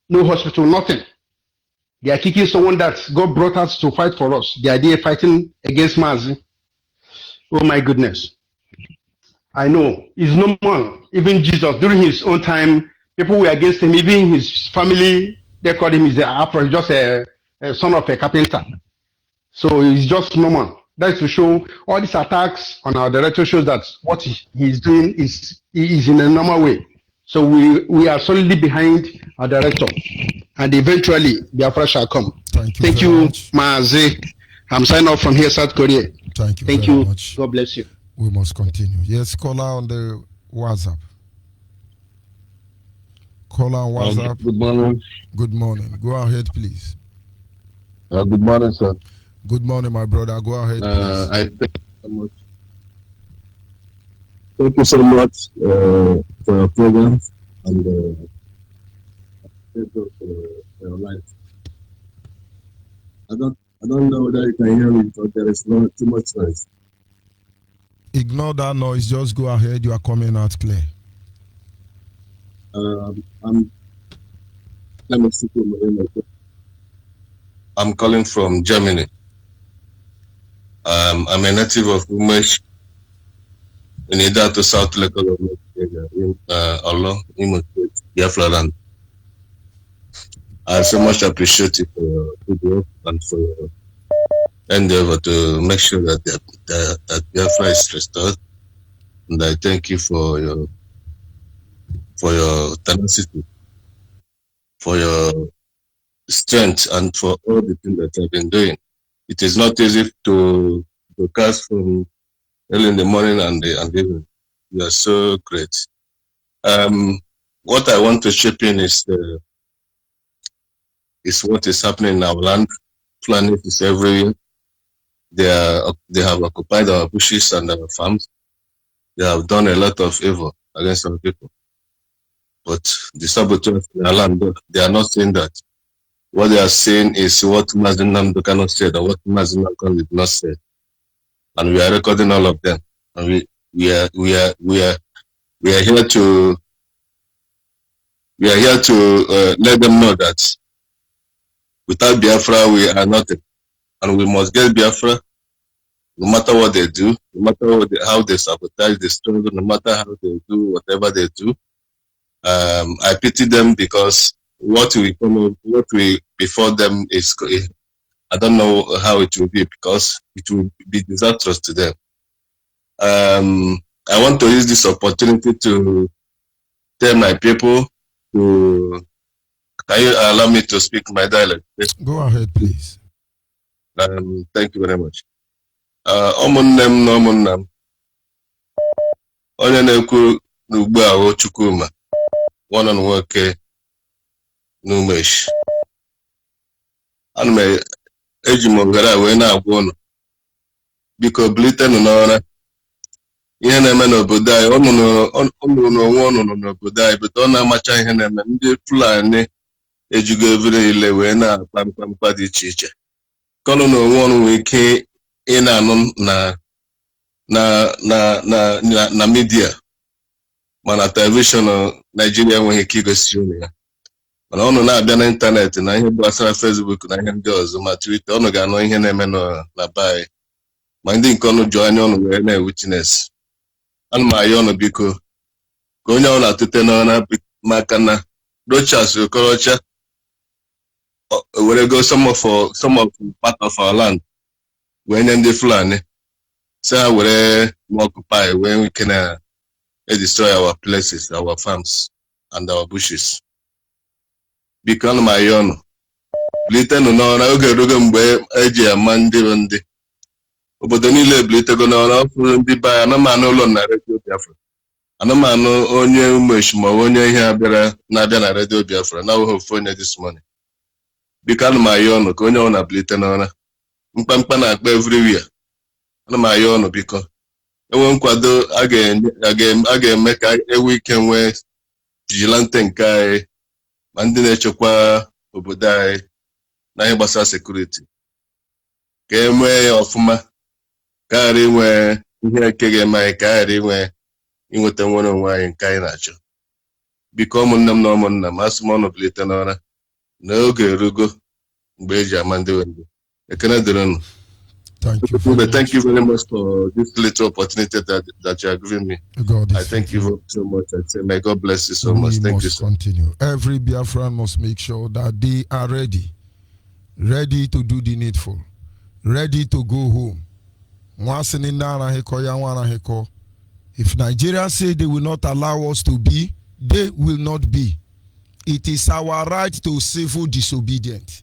no hospital, nothing. They are kicking someone that God brought us to fight for us. They are there fighting against Mazi. Oh my goodness. I know. It's normal. Even Jesus, during his own time, people were against him. Even his family, they called him just a son of a carpenter. So it's just normal. That's to show all these attacks on our director shows that what he's doing is in a normal way. So we are solidly behind our director. And eventually, Biafra shall come. Thank you, Mazi. I'm signing off from here, South Korea. Thank you very much. God bless you. We must continue. Yes, caller on the WhatsApp. Caller on WhatsApp. Good morning. Good morning. Go ahead, please. Good morning, sir. Good morning, my brother. Go ahead, please. I thank you so much. Thank you so much for your program and for your life. I don't know whether you can hear me because there is not too much noise. Ignore that noise. Just go ahead. You are coming out clear. I'm calling from Germany. I'm a native of Umesh in Idato South Local in Allah, Imo State, Biafra land. I so much appreciate you for your good work and for your endeavor to make sure that that Biafra is restored. And I thank you for your tenacity, for your strength, and for all the things that I've been doing. It is not easy to broadcast from early in the morning and evening. You are so great. What I want to chip in is what is happening in our land. Planet is everywhere. They have occupied our bushes and our farms. They have done a lot of evil against our people. But the saboteurs in our land, they are not saying that. What they are saying is what Mazi Nnamdi Kanu said and what Mazi Nnamdi Kanu did not say. And we are recording all of them. And we are here to let them know that without Biafra we are nothing. And we must get Biafra no matter what they do, no matter how they sabotage the struggle, no matter how they do whatever they do. I pity them because what we before them is, I don't know how it will be because it will be disastrous to them. I want to use this opportunity to tell my people to, can you allow me to speak my dialect? Go ahead, please. Thank you very much. Omunnem na omunnam. Onye na-ekwu n'ugbu a o Chukwuma. Nwanne nwoke n'Umesh. Ana m eji m ngara wee na-agwa unu. Biko bilitenụ n'ụra. Ihe na-eme n'obodo anyị, ọ nụrụ n'onwe unu n'obodo anyị, bụta ọ na-amacha ihe na-eme. Ndị Fulani ejigo evire ile wee na-akpa mkpamkpa dị iche iche. Kọnụ n'onwe unu nwee ike ị na-anụ na media mana telivishọn Nigeria enweghị ike igosi unu ya. Mana ọnụ na-abịa n'ịntanetị na ihe gbasara Facebook na ihe ndị ọzọ ma Twitter, ọnụ ga-anụ ihe na-eme na be anyị. Ma ndị nke ọnụ jụọ anya ọnụ wee na witness. Ana m ayọ ọnụ biko ka onye ọnụ atụte n'ọra maka na Rochas Okorocha were go some of part of our land wee nye ndị Fulani si ha were occupy wee ike they destroy our places, our farms, and our bushes. Because my own, little no, I get mgbe eji ama ndị obodo niile blitego n'ọrụ ọfụrụ ndị be anụmanụ ụlọ na redio Biafra anụmanụ onye umeshi ma onye ihe na-abịa na redio Biafra na ofu onye this morning. Biko anụ m ayọ ọnụ ka onye ọ na-ablite n'ọra mkpamkpa na-akpa everywhere. Anụ m ayọ ọnụ biko enwe nkwado a ga-eme ka ewe ike nwee vigilante nke anyị ma ndị na-echekwa obodo anyị na ihe gbasara sekuriti ka e nwee ya ọfụma ka ghara inwe ihe nke ga-eme anyị ka ghara inweta nwere onwe anyị nke anyị na-achọ. Biko ụmụnne m na ụmụnna m asị m ọnụ bilite n'ọra n'oge erugo mgbe eji ama ndị wende. Ekene dịrị unu. Thank you very much for this little opportunity that you are giving me. I thank you so much. I say, may God bless you so much. Thank you. Continue. Every Biafran must make sure that they are ready to do the needful, ready to go home. If Nigeria say they will not allow us to be, they will not be. It is our right to civil disobedience.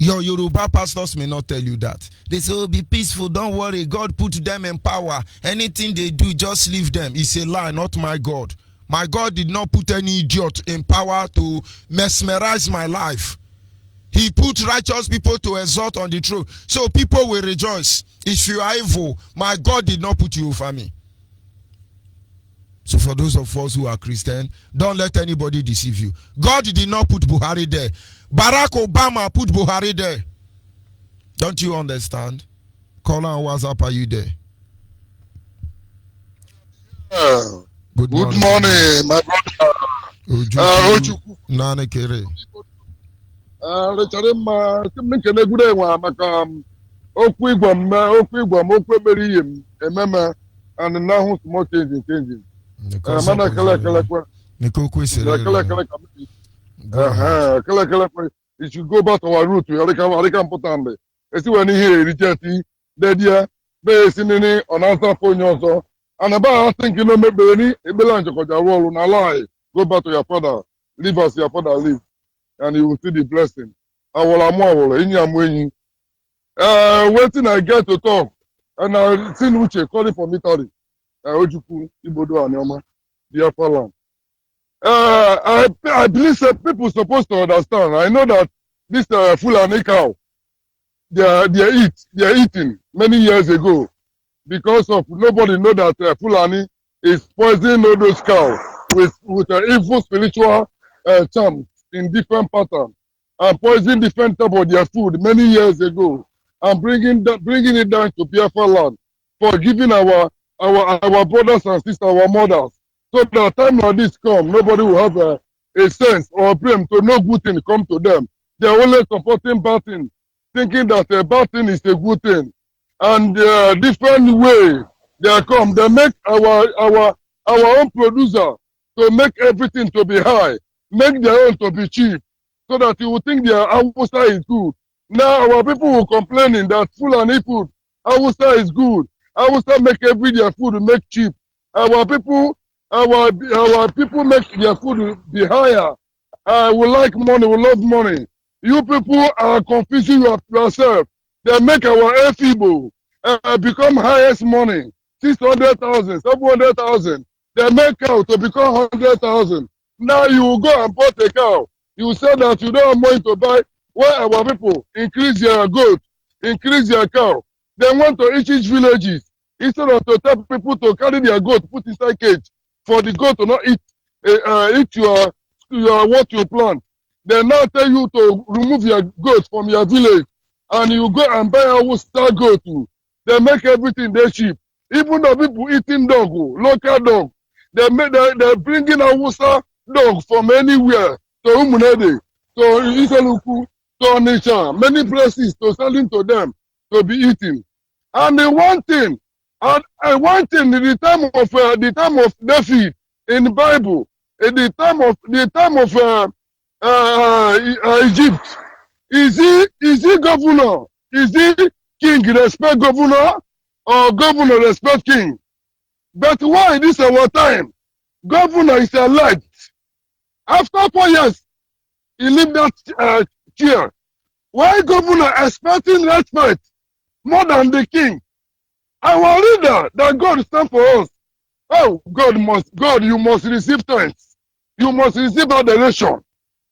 Your Yoruba pastors may not tell you that. They say, oh, be peaceful, don't worry. God put them in power. Anything they do, just leave them. It's a lie, not my God. My God did not put any idiot in power to mesmerize my life. He put righteous people to exalt on the throne. So people will rejoice. If you are evil, my God did not put you over me. So for those of us who are Christian, don't let anybody deceive you. God did not put Buhari there. Barack Obama put Buhari there. Don't you understand? Call on WhatsApp, are you there? Good morning, my brother. Nane Kere. Richard, Minkene Gudewa, Macam, Okwi Beri, Emema, and now small changing. It should go back to our root. We can put on the. See when he hear rejecting, dead based in any unanswered phone also. And about thinking, maybe any belongs to your role on a lie. Go back to your father. Leave us your father live, and you will see the blessing. I will amore in your winning. Waiting, I get to talk, and I see Uche calling for me. Ojuku, Ibodo, and Yoma, Biafra land. I believe that people are supposed to understand. I know that this Fulani cow, they are eating many years ago because of nobody know that Fulani is poisoning all those cows with evil spiritual charms in different patterns and poisoning different type of their food many years ago and bringing it down to Biafra land for giving our brothers and sisters, our mothers. So that time like this come, nobody will have a sense or a blame to no good thing come to them. They are only supporting bad thing, thinking that a bad thing is a good thing. And different way they come, they make our own producer to make everything to be high, make their own to be cheap, so that you will think their Hausa is good. Now our people will complaining that Fulani food, Hausa is good. Hausa make their food make cheap. Our people make their food be higher. We like money, we love money. You people are confusing yourself. They make our FIBO become highest money, 600,000, 700,000. They make cow to become 100,000. Now you will go and bought a cow. You say that you don't have money to buy. Why our people increase their goat, increase their cow? They want to each villages instead of to tell people to carry their goat, put inside cage for the goat to not eat your what you plant. They now tell you to remove your goat from your village and you go and buy a star goat too. They make everything they cheap. Even the people eating dog, local dog, they're bringing a Wusa dog from anywhere to Umunede, to Isaluku, to Onisha, many places to selling to them to be eating. And the one thing in the time of David in the Bible, in the time of Egypt, is he governor? Is he king respect governor or governor respect king? But why this our time? Governor is elect. After 4 years, he leave that chair. Why governor expecting respect more than the king? Our leader that God stand for us. Oh, God, you must receive thanks. You must receive adoration.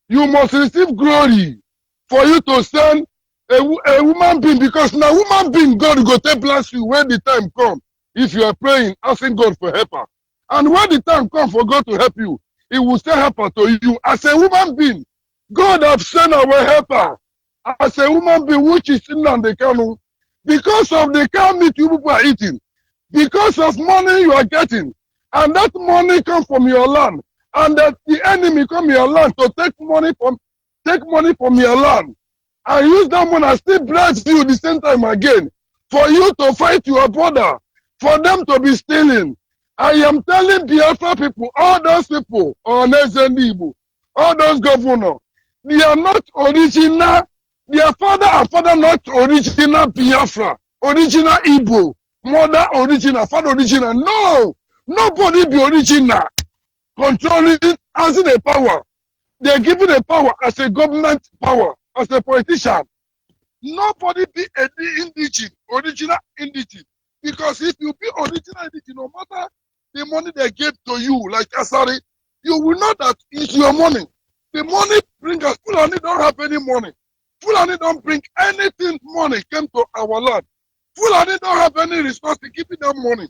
You must receive glory for you to send a woman being, because now woman being God go take bless you when the time come. If you are praying, asking God for helper. And when the time comes for God to help you, He will send helper to you. As a woman being, God have sent our helper. As a woman being which is in the canoe, because of the cow meat you people are eating, because of money you are getting, and that money comes from your land, and that the enemy come your land to take money from your land, and use that money and still bless you the same time again, for you to fight your brother, for them to be stealing. I am telling Biafra people, all those people, Onyeibe, all those governors, they are not original. Their father and father not original Biafra, original Igbo, mother original, father original. No, nobody be original. Controlling as in a power. They're given a power as a government power, as a politician. Nobody be any indigene, original indigene. Because if you be original indigene, no matter the money they give to you, like Asari, you will know that it's your money. The money bringers, Fulani don't have any money. Fulani don't bring anything money came to our land. Fulani don't have any resource to give you that money.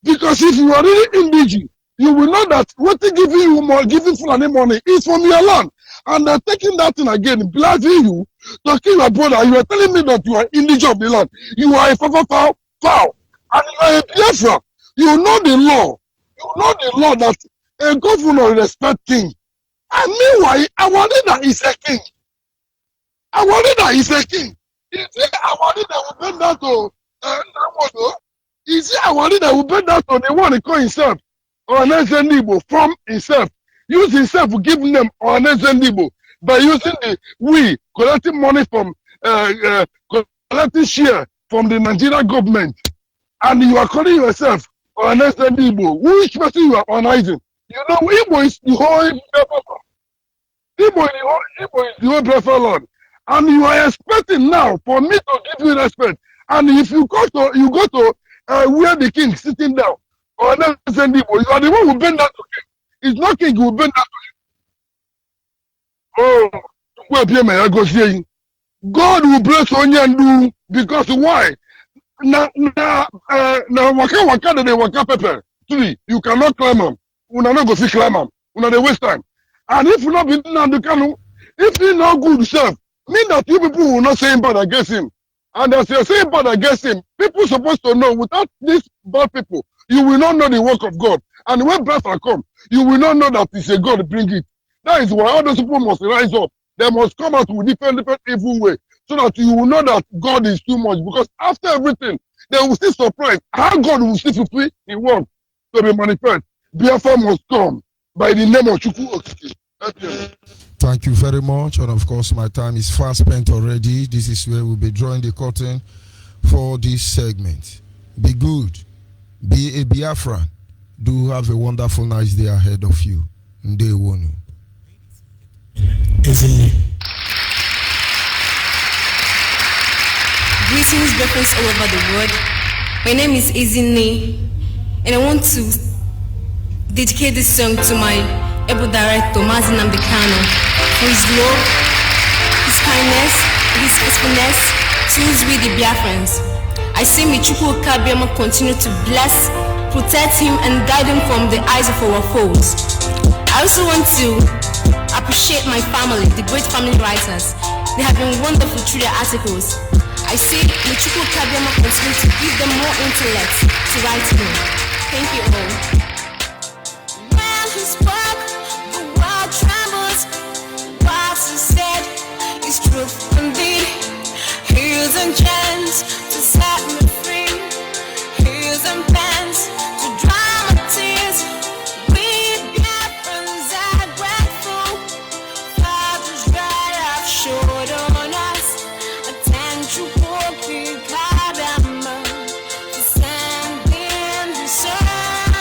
Because if you are really indigene, you will know that what they giving you more, giving Fulani money is from your land. And they're taking that thing again, blasting you to kill your brother. You are telling me that you are indigene of the land. You are a foul. And you are a Biafra. You know the law. You know the law that a governor respect king. And meanwhile, our leader is a king. Our leader is a king. Is it our leader will bend down to Namodo? Is it our leader will bend down to the one he call himself Onyeibe from himself? Use himself to give them Onyeibe by using we collecting money from collecting share from the Nigerian government, and you are calling yourself Onyeibe. Which person you are organizing? You know, Igbo is the whole Igbo is the whole Biafra land. And you are expecting now for me to give you respect. And if you go to where the king is sitting down, or you are the one who bend down to king. It's not king who bend down to you. Oh, God will bless Onyendu, because why? Now waka de waka pepper. Three, you cannot climb them. Una not go see climb them. Una they waste time. And if you not be down the canoe, if he not good self, mean that you people will not say bad against him. And as you're saying bad against him, people supposed to know without these bad people, you will not know the work of God. And when Biafra come, you will not know that it's a God bring it. That is why all those people must rise up. They must come out with different evil way, so that you will know that God is too much. Because after everything, they will still surprise how God will still fulfill His work to be manifest. Biafra must come by the name of Chukwu Okike. Thank you very much. And of course, my time is fast spent already. This is where we'll be drawing the curtain for this segment. Be good. Be a Biafran. Do have a wonderful, nice day ahead of you. Ndewonu. Greetings, Biafrans all over the world. My name is Izine, and I want to dedicate this song to my able director, Mazi, for his love, his kindness, his faithfulness towards we the Biafrans. I say may Chukwu Okabiama continue to bless, protect him, and guide him from the eyes of our foes. I also want to appreciate my family, the great family writers. They have been wonderful through their articles. I say may Chukwu Okabiama continue to give them more intellect to write them. Thank you all. When he spoke, the world trembles. What he said is truth indeed. Heels and chants to set me free. Heels and pens to dry my tears. We Biafrans are grateful. Father's right have showed on us. Attend to walking Kadama to send in the sun.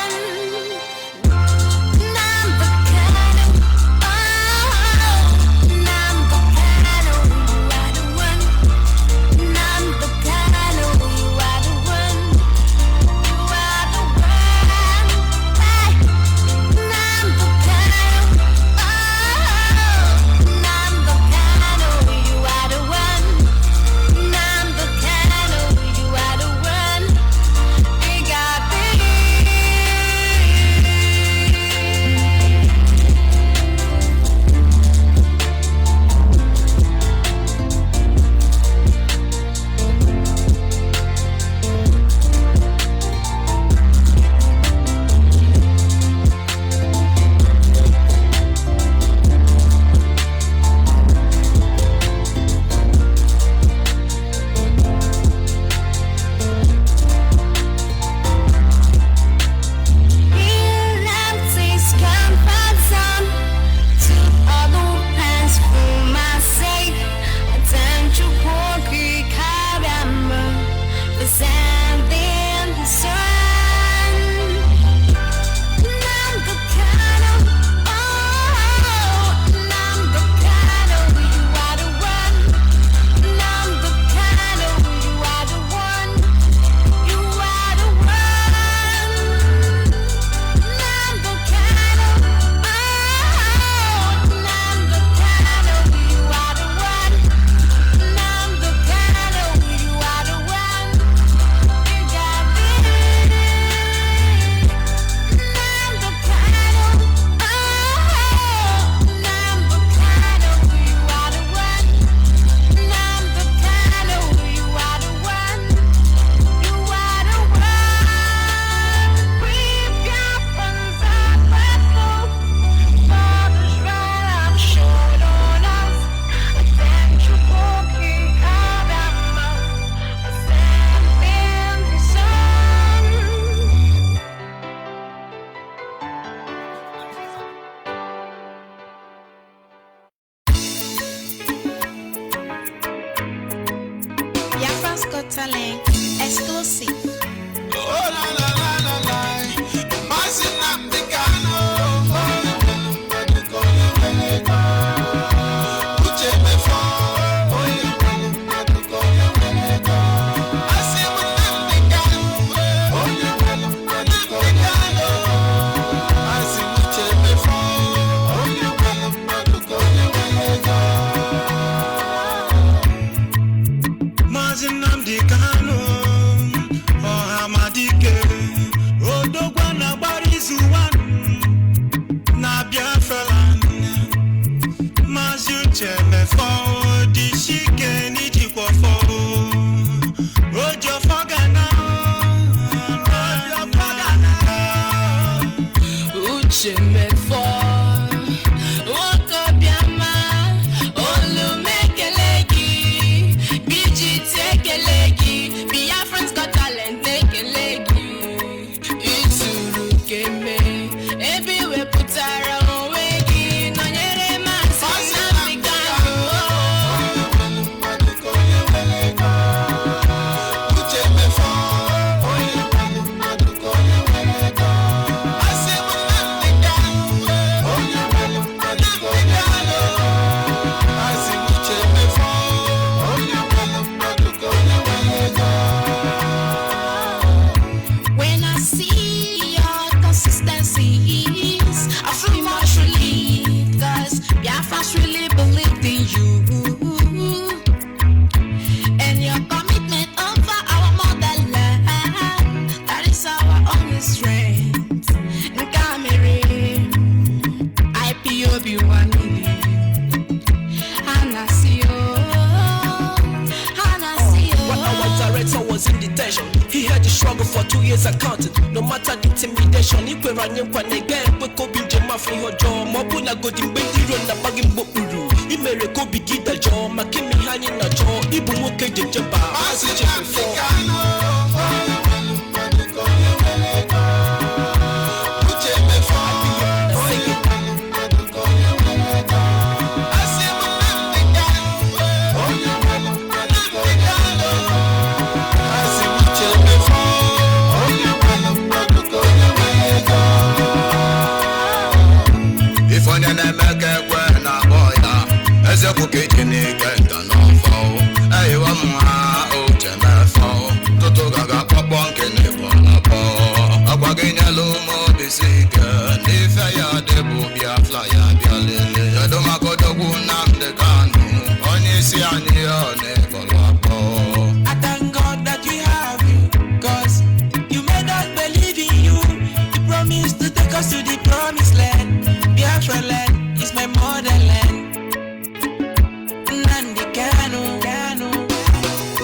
Biafra's Got Talent exclusive. Oh la la la la la, Mazi Nnamdi Kanu. Uche mefo, Asimu Nnamdi Kanu. Nnamdi Kanu. Asimu uche mefo, Mazi Nnamdi Kanu. Odogwana Barizuwan na Biafra land Mazi uche mefo di shike ni jikwofo Ojo fogana uche mefo Oko biama Olu mekelegi Biji tekelegi Biafra's Got Talent tekelegi Ebi we putara onwegi nonyere Mazi Nnamdi Kanu. Uche mefo, Asimu Nnamdi Kanu. Nnamdi Kanu. Asimu uche mefo, When I see your consistencies, I feel much relief, cause Biafra's really believed in you. And your commitment over our motherland, that is our only strength. Nkamere, IPOB wanili, Anasio. When our director was in detention, he had to struggle for 2 years accounting. No matter the intimidation, he could run in when again. We could be Jema for your jaw. Mobuna got in Bendy on the bagging book. He made a copy get the jaw. Makimi hanging a jaw. Ibu Moke Jeba. Mazi Nnamdi Kanu. Uche mefo, Asimu Nnamdi Kanu. Nnamdi Kanu. Asimu uche mefo, If on your make when a boy, as a cookie in a get an awful. I want my old Jemefo. Toto Gaga Papa can never know. A wagon yellow more be sick. If I had the booby a flyer, be a lily. I don't make a dog Nnamdi Kanu. Only see a near never I thank God that we have you, cause you made us believe in you. You promised to take us to the promised land. Biafra land is my motherland. Nnamdi Kanu,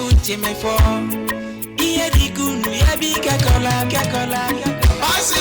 uche mefo. Iye di kunu, ye bi kakola. Mazi